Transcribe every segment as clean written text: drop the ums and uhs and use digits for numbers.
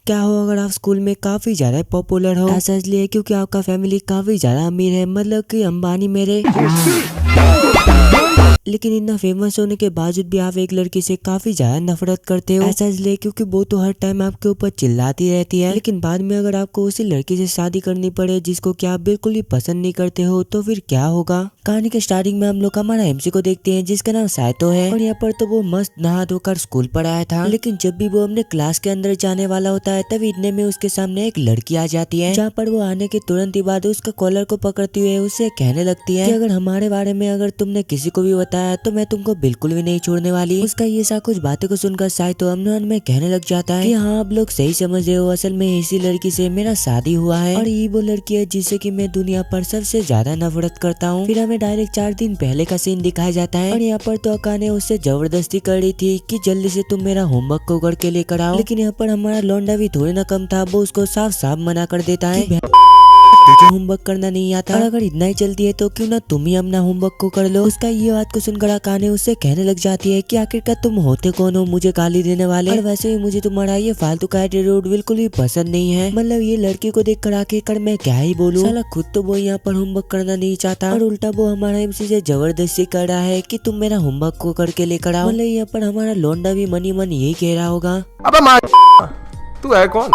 क्या हो अगर आप स्कूल में काफी ज्यादा पॉपुलर हो? ऐसा इसलिए क्योंकि आपका फैमिली काफी ज्यादा अमीर है, मतलब कि अंबानी मेरे। लेकिन इतना फेमस होने के बावजूद भी आप एक लड़की से काफी ज्यादा नफरत करते हो। ऐसा इसलिए क्योंकि वो तो हर टाइम आपके ऊपर चिल्लाती रहती है, लेकिन बाद में अगर आपको उसी लड़की से शादी करनी पड़े जिसको क्या आप बिल्कुल भी पसंद नहीं करते हो, तो फिर क्या होगा? कहानी के स्टार्टिंग में हम लोग हमारा एमसी को देखते हैं जिसका नाम साइतो है, और यहाँ पर तो वो मस्त नहा धोकर स्कूल पर आया था। लेकिन जब भी वो अपने क्लास के अंदर जाने वाला होता है तभी इतने में उसके सामने एक लड़की आ जाती है, जहाँ पर वो आने के तुरंत ही बाद उसका कॉलर को पकड़ती हुए उससे कहने लगती है कि अगर हमारे बारे में अगर तुमने किसी को भी बताया तो मैं तुमको बिल्कुल भी नहीं छोड़ने वाली। उसका ये सा कुछ बातें को सुनकर साइतो अमन में कहने लग जाता है कि हाँ आप लोग सही समझ रहे हो, असल में इसी लड़की से मेरा शादी हुआ है और ये वो लड़की है जिससे कि मैं दुनिया पर सबसे ज्यादा नफरत करता हूँ। फिर हमें डायरेक्ट 4 दिन पहले का सीन दिखाया जाता है और यहाँ पर तो अका ने उससे जबरदस्ती कर रही थी कि जल्दी से तुम मेरा होमवर्क को करके लेकर आओ, लेकिन यहाँ पर हमारा लौंडा भी थोड़ी ना कम था, वो उसको साफ साफ मना कर देता है तुझे होमवर्क करना नहीं आता, और अगर इतना ही जल्दी है तो क्यों ना तुम ही अपना होमवर्क को कर लो। उसका ये बात को सुनकर अकाने उससे कहने लग जाती है कि आखिरकार तुम होते कौन हो मुझे गाली देने वाले, और वैसे भी मुझे तुम्हारा ये फालतू का एटीट्यूड बिल्कुल भी पसंद नहीं है। मतलब ये लड़की को देख कर आखिरकार मैं क्या ही बोलूं, साला खुद तो वो यहाँ पर होमवर्क करना नहीं चाहता और उल्टा वो हमारा एमसी से जबरदस्ती कर रहा है कि तुम मेरा होमवर्क को करके लेकर आओ। मतलब यहाँ पर हमारा लौंडा भी मनी मन यही कह रहा होगा, तू है कौन?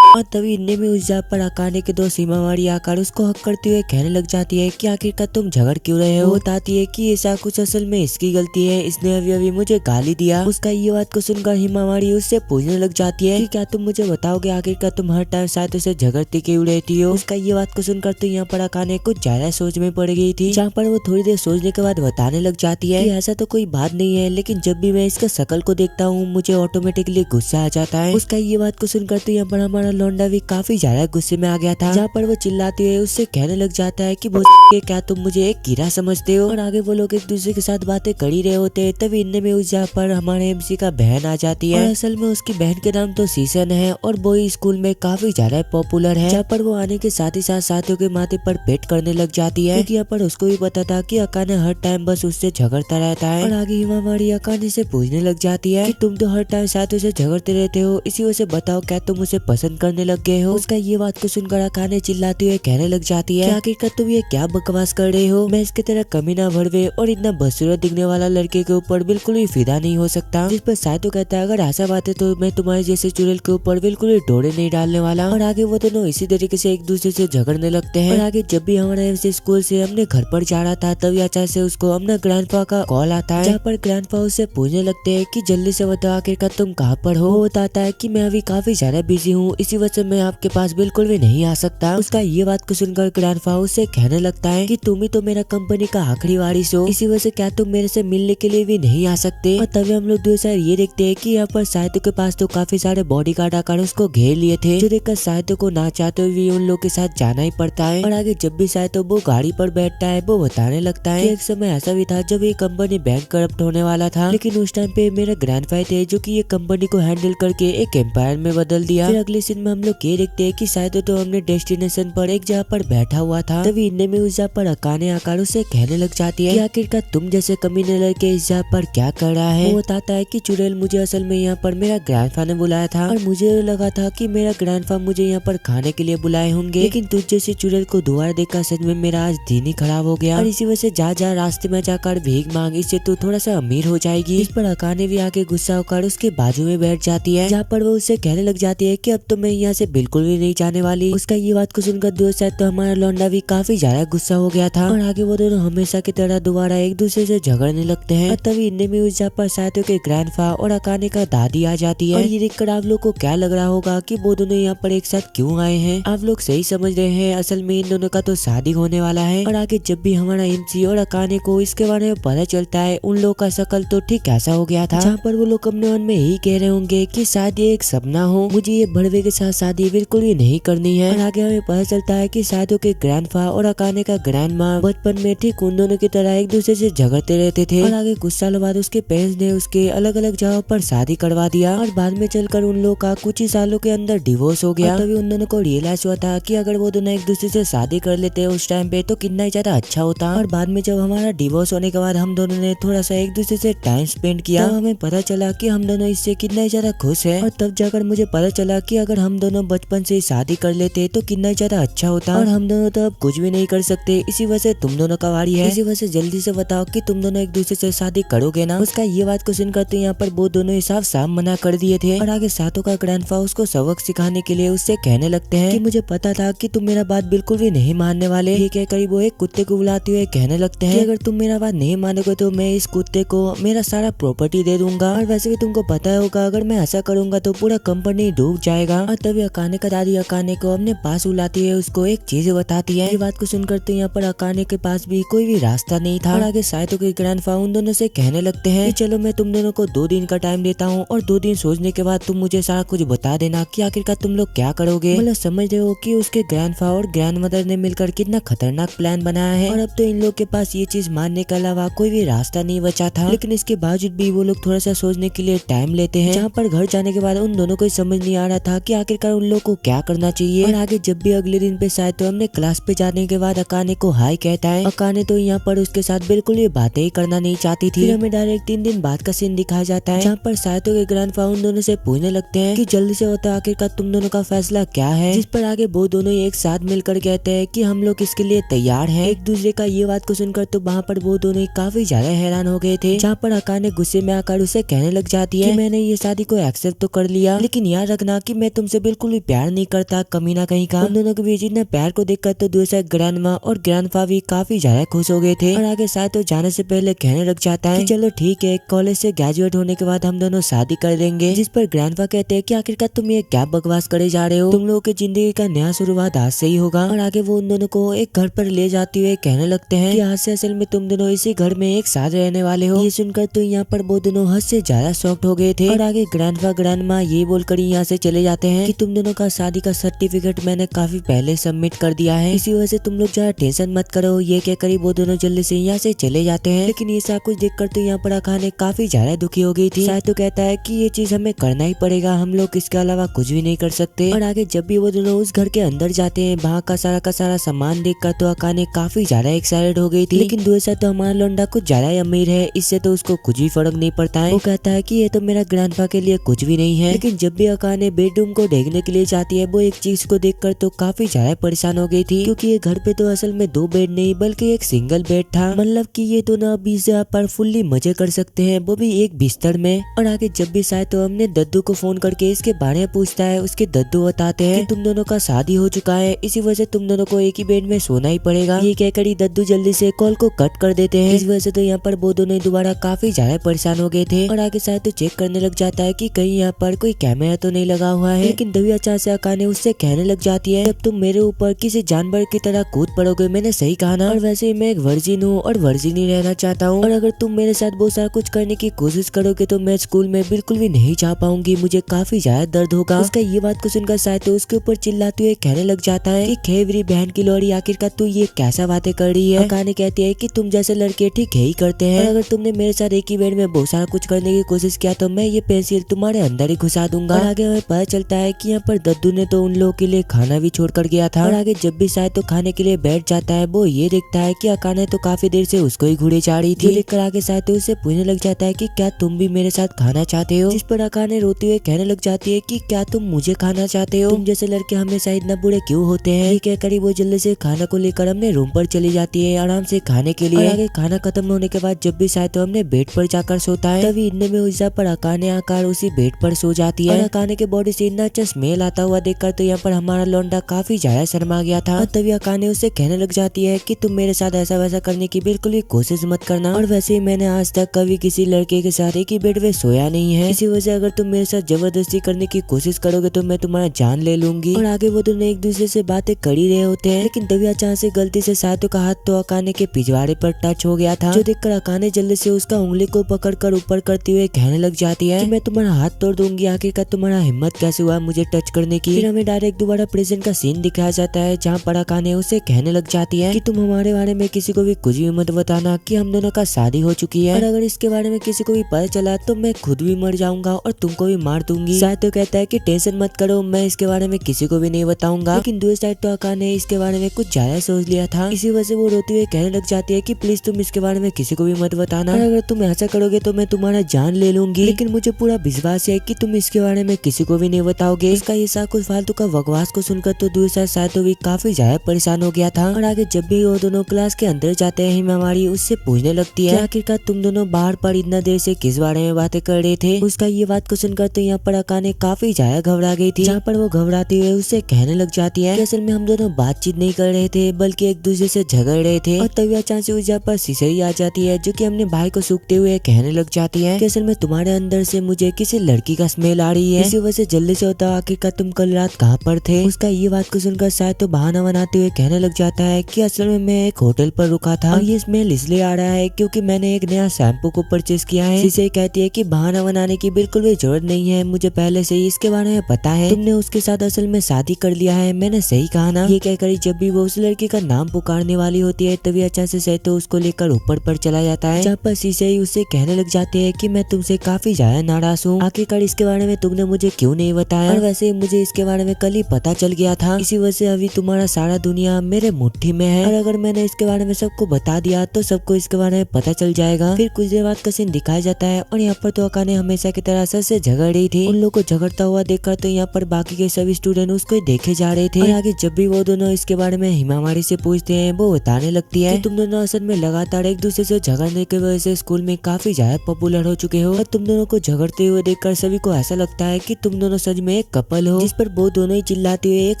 और तभी इतने में उस जगह पर अकाने के दो सीमावाड़ी आकर उसको हक करते हुए कहने लग जाती है कि आखिरकार तुम झगड़ क्यों रहे हो। बताती है कि ऐसा कुछ असल में इसकी गलती है, इसने अभी अभी मुझे गाली दिया। उसका ये बात को सुनकर हिमावाड़ी उससे पूछने लग जाती है कि क्या तुम मुझे बताओगे आखिरकार तुम हर टाइम साथ उसे झगड़ती क्यों रहती हो। उसका ये बात को सुनकर तो यहाँ पर अकाने कुछ ज्यादा सोच में पड़ गई थी, जहाँ पर वो थोड़ी देर सोचने के बाद बताने लग जाती है कि ऐसा तो कोई बात नहीं है, लेकिन जब भी मैं इसका शकल को देखता हूँ मुझे ऑटोमेटिकली गुस्सा आ जाता है। उसका ये बात को सुनकर तो यहाँ पर हमारा लौंडा भी काफी ज्यादा गुस्से में आ गया था, जहाँ पर वो चिल्लाते हुए उससे कहने लग जाता है कि क्या तुम मुझे एक कीड़ा समझते हो। और आगे वो लोग एक दूसरे के साथ बातें कर ही रहे होते हैं तभी इनने में उस जगह पर हमारे एमसी का बहन आ जाती है, और असल में उसकी बहन के नाम तो सीसन है और वो स्कूल में काफी ज्यादा पॉपुलर है। जहाँ पर वो आने के साथ ही साथ साथियों के माथे पर पेट करने लग जाती है, क्योंकि यहाँ पर उसको भी पता था कि अकाने हर टाइम बस उससे झगड़ता रहता है। और आगे हिमावाड़ी अकाने से पूछने लग जाती है कि तुम तो हर टाइम साथियों से झगड़ते रहते हो, इसी वजह से बताओ क्या तुम उसे पसंद करने लग गए हो। उसका ये बात को सुनकर अकाने चिल्लाती हुए कहने लग जाती है आखिरकार तुम ये क्या बकवास कर रहे हो, मैं इसके तरह कमीना भड़वे और इतना बदसूरत दिखने वाला लड़के के ऊपर बिल्कुल भी फिदा नहीं हो सकता। जिस पर साइतो कहता है अगर ऐसा बात है तो मैं तुम्हारे जैसे चुड़ैल के ऊपर बिल्कुल भी डोरे नहीं डालने वाला। और आगे वो दोनों इसी तरीके से एक दूसरे से झगड़ने लगते हैं। और आगे जब भी हमारा एमसी स्कूल से अपने घर पर जा रहा था तभी अचानक से उसको अपना ग्रैंडपा का कॉल आता है, जहाँ पर ग्रैंडपा उससे पूछने लगते हैं कि जल्दी से बताओ आखिरकार तुम कहाँ पर हो। वो बताता है कि मैं अभी काफी ज्यादा बिजी हूँ, इसी वजह से मैं आपके पास बिल्कुल भी नहीं आ सकता। उसका ये बात को सुनकर ग्रैंडपा उससे कहने लगता है कि तुम ही तो मेरा कंपनी का आखिरी वारिस हो, इसी वजह से क्या तुम मेरे से मिलने के लिए भी नहीं आ सकते। और तभी हम लोग दूसरा ये देखते हैं कि यहाँ पर साहित्य के पास तो काफी सारे बॉडीगार्ड आकर उसको घेर लिए थे, जो देखकर साहित्य को ना चाहते हुए उन लोग के साथ जाना ही पड़ता है। और आगे जब भी साहित्य वो गाड़ी पर बैठता है वो बताने लगता है कि एक समय ऐसा भी था जब ये कंपनी बैंक करप्ट होने वाला था, लेकिन उस टाइम पे मेरे ग्रैंडफादर थे जो कि ये कंपनी को हैंडल करके एक एम्पायर में बदल दिया। फिर अगले सीन में हम लोग ये देखते हैं कि साहित्य तो हमने डेस्टिनेशन पर एक जगह पर बैठा हुआ था, तभी इनने में उस जगह पर अकाने आकर उसे कहने लग जाती है कि आखिरकार तुम जैसे कमीने लड़के इस जगह पर क्या कर रहा है। वो बताता है कि चुड़ैल मुझे असल में यहाँ पर मेरा ग्रैंडफा ने बुलाया था और मुझे लगा था कि मेरा ग्रैंडफा मुझे यहाँ पर खाने के लिए बुलाए होंगे, लेकिन तुझ जैसे चुड़ैल को दोबारा देखकर सच में मेरा आज दिन ही खराब हो गया। और इसी वजह से जा रास्ते में जाकर भीख मांग, इससे तू थोड़ा सा अमीर हो जाएगी। इस पर अकाने भी आके गुस्सा होकर उसके बाजू में बैठ जाती है, जहाँ पर वो उससे कहने लग जाती है कि अब तो मैं यहाँ से बिल्कुल भी नहीं जाने वाली। उसका ये बात को सुनकर दोस्त तो हमारा लौंडा भी काफी ज्यादा गुस्सा हो गया था, और आगे वो दोनों हमेशा की तरह दोबारा एक दूसरे से झगड़ने लगते हैं। और तभी इनने में उस जगह पर साथियों के ग्रैंडफा और अकाने का दादी आ जाती है। और ये देखकर आप लोग को क्या लग रहा होगा कि वो दोनों यहाँ पर एक साथ क्यों आए हैं। आप लोग सही समझ रहे हैं, असल में इन दोनों का तो शादी होने वाला है। और आगे जब भी हमारा एमसी और अकाने को इसके बारे में पता चलता है उन लोगों का शकल तो ठीक ऐसा हो गया था, जहाँ पर वो लोग अपने मन में यही कह रहे होंगे कि शायद ये एक सपना हो, मुझे ये भड़वे के साथ शादी बिल्कुल भी नहीं करनी है। और आगे हमें पता चलता है कि साथियों के ग्रैंडफा और अकाने का ग्रैंड माँ बचपन में ठीक उन दोनों की तरह एक दूसरे से झगड़ते रहते थे। और आगे कुछ सालों बाद उसके पेरेंट्स ने उसके अलग अलग जगह पर शादी करवा दिया, और बाद में चलकर उन लोगों का कुछ ही सालों के अंदर डिवोर्स हो गया। तभी उन दोनों को रियलाइज हुआ था कि अगर वो दोनों एक दूसरे से शादी कर लेते उस टाइम पे तो कितना ही ज्यादा अच्छा होता। और बाद में जब हमारा डिवोर्स होने के बाद हम दोनों ने थोड़ा सा एक दूसरे से टाइम स्पेंड किया, तो हमें पता चला कि हम दोनों इससे कितना ही ज्यादा खुश है। और तब जाकर मुझे पता चला कि अगर हम हम दोनों बचपन से शादी कर लेते तो कितना ज्यादा अच्छा होता, और हम दोनों तो अब कुछ भी नहीं कर सकते, इसी वजह से तुम दोनों का वारी है। इसी वजह से जल्दी से बताओ कि तुम दोनों एक दूसरे से शादी करोगे ना। उसका ये बात को सुनकर तो यहाँ पर वो दोनों साफ साफ मना कर दिए थे। और आगे सातों का ग्रैंडफा उसको सबक सिखाने के लिए उससे कहने लगते हैं कि मुझे पता था कि तुम मेरा बात बिल्कुल भी नहीं मानने वाले। ये कहकर वो एक कुत्ते को बुलाते हुए कहने लगते हैं कि अगर तुम मेरा बात नहीं मानोगे तो मैं इस कुत्ते को मेरा सारा प्रॉपर्टी दे दूंगा, और वैसे भी तुमको पता होगा अगर मैं ऐसा करूंगा तो पूरा कंपनी डूब जाएगा। और तभी अकाने का दादी अकाने को अपने पास बुलाती है, उसको एक चीज बताती है। ये बात को सुनकर तो यहाँ पर अकाने के पास भी कोई भी रास्ता नहीं था। और आगे साइतो के ग्रैंडफा उन दोनों से कहने लगते हैं कि चलो मैं तुम दोनों को 2 दिन का टाइम देता हूँ, और 2 दिन सोचने के बाद तुम मुझे सारा कुछ बता देना कि आखिरकार तुम लोग क्या करोगे। मतलब समझ रहे हो कि उसके ग्रैंडफा और ग्रैंड मदर ने मिलकर कितना खतरनाक प्लान बनाया है, और अब तो इन लोग के पास ये चीज मानने के अलावा कोई भी रास्ता नहीं बचा था। लेकिन इसके बावजूद भी वो लोग थोड़ा सा सोचने के लिए टाइम लेते हैं, जहाँ पर घर जाने के बाद उन दोनों को समझ नहीं आ रहा था कि आखिरकार उन लोग को क्या करना चाहिए। और आगे जब भी अगले दिन पे शायद तो हमने क्लास पे जाने के बाद अकाने को हाई कहता है। अकाने तो यहाँ पर उसके साथ बिल्कुल भी बातें ही करना नहीं चाहती थी। फिर हमें डायरेक्ट 3 दिन बाद का सीन दिखाया जाता है, जहाँ पर साइतो के ग्रैंडफा उन दोनों से पूछने लगते हैं कि जल्दी से होता आखिरकार तुम दोनों का फैसला क्या है। जिस पर आगे वो दोनों एक साथ मिलकर कहते हैं कि हम लोग इसके लिए तैयार हैं। एक दूसरे का ये बात को सुनकर तो वहाँ पर वो दोनों काफी ज्यादा हैरान हो गए थे, जहाँ पर अकाने गुस्से में आकर उसे कहने लग जाती है कि मैंने ये शादी को एक्सेप्ट तो कर लिया, लेकिन याद रखना कि मैं तुमसे बिल्कुल भी प्यार नहीं करता, कमीना कहीं का। उन दोनों के बीच इतना प्यार को देखकर तो दूसरा ग्रैंडमा और ग्रैंडफा भी काफी ज्यादा खुश हो गए थे। और आगे शायद तो जाने से पहले कहने लग जाता है कि चलो ठीक है, कॉलेज से ग्रेजुएट होने के बाद हम दोनों शादी कर लेंगे। जिस पर ग्रैंडफा कहते हैं कि आखिरकार तुम ये क्या बकवास करे जा रहे हो, तुम लोगों की जिंदगी का नया शुरुआत आज से ही होगा। और आगे वो उन दोनों को एक घर पर ले जाते हुए कहने लगते हैं कि आज से असल में तुम दोनों इसी घर में एक साथ रहने वाले हो। ये सुनकर तो यहाँ पर वो दोनों हद से ज्यादा शॉक्ड हो गए थे। और आगे ग्रैंडफा ग्रैंडमा ये बोलकर यहाँ से चले जाते हैं कि तुम दोनों का शादी का सर्टिफिकेट मैंने काफी पहले सबमिट कर दिया है, इसी वजह से तुम लोग ज्यादा टेंशन मत करो। ये कहकर वो दोनों जल्दी से यहाँ से चले जाते हैं। लेकिन ये सब कुछ देखकर तो यहाँ पर अकाने काफी ज्यादा दुखी हो गई थी। शायद तो कहता है कि ये चीज हमें करना ही पड़ेगा, हम लोग इसके अलावा कुछ भी नहीं कर सकते। और आगे जब भी वो दोनों उस घर के अंदर जाते हैं, वहाँ का सारा सामान देखकर तो अकाने काफी ज्यादा एक्साइटेड हो गई थी। लेकिन दूसरा तो हमारा लोंडा कुछ ज्यादा ही अमीर है, इससे तो उसको कुछ भी फर्क नहीं पड़ता है। वो कहता है कि ये तो मेरा ग्रैंडफा के लिए कुछ भी नहीं है। लेकिन जब भी अकाने बेडरूम को देखने के लिए जाती है, वो एक चीज को देखकर तो काफी ज्यादा परेशान हो गई थी, क्योंकि ये घर पे तो असल में 2 बेड नहीं बल्कि एक सिंगल बेड था। मतलब कि ये तो ना अभी से पर फुल्ली मजे कर सकते हैं, वो भी एक बिस्तर में। और आगे जब भी शायद तो हमने दद्दू को फोन करके इसके बारे में पूछता है, उसके दद्दू बताते हैं कि तुम दोनों का शादी हो चुका है, इसी वजह से तुम दोनों को एक ही बेड में सोना ही पड़ेगा। ये कहकर ही दद्दू जल्दी से कॉल को कट कर देते हैं। इस वजह से तो यहाँ पर वो दोनों दोबारा काफी ज्यादा परेशान हो गए थे। और आगे शायद तो चेक करने लग जाता है कि कहीं यहाँ पर कोई कैमरा तो नहीं लगा हुआ है। लेकिन तभी अचानक से अकाने उससे कहने लग जाती है, जब तुम मेरे ऊपर किसी जानवर की तरह कूद पड़ोगे, मैंने सही कहा ना, और वैसे ही मैं एक वर्जिन हूँ और वर्जिन ही रहना चाहता हूँ, और अगर तुम मेरे साथ बहुत सारा कुछ करने की कोशिश करोगे तो मैं स्कूल में बिल्कुल भी नहीं जा पाऊंगी, मुझे काफी ज्यादा दर्द होगा। उसका ये बात को सुनकर शायद तो उसके ऊपर चिल्लाते हुए कहने लग जाता है कि खेवरी बहन की लोड़ी, आखिरकार तू ये कैसा बातें कर रही है। अकाने कहती है कि तुम जैसे लड़के ठीक यही करते हैं, और अगर तुमने मेरे साथ एक ही बेड में बहुत सारा कुछ करने की कोशिश किया तो मैं ये पेंसिल तुम्हारे अंदर ही घुसा दूंगा। और आगे हमें पता चलता है कि यहाँ पर दद्दू ने तो उन लोगों के लिए खाना भी छोड़ कर गया था। और आगे जब भी शायद तो खाने के लिए बैठ जाता है, वो ये देखता है कि अकाने तो काफी देर से उसको ही घूरे जा रही थी। देखकर आगे शायद तो उससे पूछने लग जाता है कि क्या तुम भी मेरे साथ खाना चाहते हो। जिस पर अकाने रोते हुए कहने लग जाती है कि क्या तुम मुझे खाना चाहते हो, तुम जैसे लड़के हमेशा इतना बुरे क्यों होते हैं। ये कहकर वो जल्दी से खाना को लेकर हमने रूम पर चली जाती है आराम से खाने के लिए। और आगे खाना खत्म होने के बाद जब भी शायद तो हमने बेड पर जाकर सोता है, तभी इतने में उस पर अकाने आकर उसी बेड पर सो जाती है। और अकाने के बॉडी से इतना अच्छा स्मेल आता हुआ देखकर तो यहाँ पर हमारा लौंडा काफी ज्यादा शर्मा गया था। और तभी अकाने उससे कहने लग जाती है कि तुम मेरे साथ ऐसा वैसा करने की बिल्कुल भी कोशिश मत करना, और वैसे ही मैंने आज तक कभी किसी लड़के के साथ एक ही बेड में सोया नहीं है, इसी वजह से अगर तुम मेरे साथ जबरदस्ती करने की कोशिश करोगे तो मैं तुम्हारा जान ले लूंगी। और आगे वो दोनों एक दूसरे से बातें कर ही रहे होते हैं, लेकिन तभी अचानक से गलती से साइतो का हाथ तो अकाने के पिछवाड़े पर टच हो गया था, जो देखकर अकाने जल्दी से उसका उंगली को पकड़कर ऊपर करते हुए कहने लग जाती है कि मैं तुम्हारा हाथ तोड़ दूंगी, आखिरकार तुम्हारा हिम्मत कैसे हुआ मुझे टच करने की। फिर हमें डायरेक्ट दोबारा प्रेजेंट का सीन दिखाया जाता है, जहाँ पर अकाने उसे कहने लग जाती है कि तुम हमारे बारे में किसी को भी कुछ भी मत बताना कि हम दोनों का शादी हो चुकी है, और अगर इसके बारे में किसी को भी पता चला तो मैं खुद भी मर जाऊंगा और तुमको भी मार दूंगी। शायद तो कहता है कि टेंशन मत करो, मैं इसके बारे में किसी को भी नहीं बताऊंगा। लेकिन दूसरी साइड तो अकाने इसके बारे में कुछ ज्यादा सोच लिया था, इसी वजह से वो रोते हुए कहने लग जाती है कि प्लीज तुम इसके बारे में किसी को भी मत बताना, और अगर तुम ऐसा करोगे तो मैं तुम्हारा जान ले लूंगी। लेकिन मुझे पूरा विश्वास है कि तुम इसके बारे में किसी को भी नहीं बताओगे। होंगे। उसका ये सा कुछ फालतू का बकवास को सुनकर तो दूसरा साइतो भी काफी ज्यादा परेशान हो गया था। और आगे जब भी वो दोनों क्लास के अंदर जाते हैं हिमावारी उससे पूछने लगती है आखिरकार तुम दोनों बाहर पर इतना देर से किस बारे में बातें कर रहे थे। उसका ये बात को सुनकर तो यहाँ पर अकाने काफी ज्यादा घबरा गई थी। जहाँ पर वो घबराते हुए उससे कहने लग जाती है कि असल में हम दोनों बातचीत नहीं कर रहे थे बल्कि एक दूसरे से झगड़ रहे थे। और तभी अचानक से उस जगह पर सिसरी आ जाती है जो कि अपने भाई को सूखते हुए कहने लग जाती है कि असल में तुम्हारे अंदर से मुझे किसी लड़की का स्मेल आ रही है। इसी वजह से जल्दी से होता आखिरकार तुम कल रात कहाँ पर थे। उसका ये बात को सुनकर शायद तो बहाना बनाते हुए कहने लग जाता है कि असल में मैं एक होटल पर रुका था और ये स्मेल इसलिए आ रहा है क्योंकि मैंने एक नया शैम्पू को परचेज किया है। सिसरी कहती है कि बहाना बनाने की बिल्कुल भी जरूरत नहीं है, मुझे पहले से ही इसके बारे में पता है, तुमने उसके साथ असल में शादी कर लिया है, मैंने सही कहा ना। ये कहकर जब भी वो उस लड़की का नाम पुकारने वाली होती है तभी अचानक से सैतो उसको लेकर ऊपर पर चला जाता है। जहाँ पर सिसरी उससे कहने लग जाते हैं कि मैं तुमसे काफी ज्यादा नाराज हूँ, आखिरकार इसके बारे में तुमने मुझे क्यों नहीं बताया। और वैसे मुझे इसके बारे में कल ही पता चल गया था, इसी वजह से अभी तुम्हारा सारा दुनिया मेरे मुट्ठी में है और अगर मैंने इसके बारे में सबको बता दिया तो सबको इसके बारे में पता चल जाएगा। फिर कुछ देर बाद का सीन दिखाया जाता है और यहाँ पर तो अकाने हमेशा की तरह सर से झगड़ रही थी। उन लोगों को झगड़ता हुआ देखकर तो यहाँ पर बाकी के सभी स्टूडेंट उसको देखे जा रहे थे। और आगे जब भी वो दोनों इसके बारे में हिमावारी से पूछते हैं वो बताने लगती है कि तुम दोनों असल में लगातार एक दूसरे से झगड़ने की वजह से स्कूल में काफी ज्यादा पॉपुलर हो चुके हो और तुम दोनों को झगड़ते हुए देखकर सभी को ऐसा लगता है कि तुम दोनों सच में एक कपल हो। जिस पर वो दोनों ही चिल्लाते हुए एक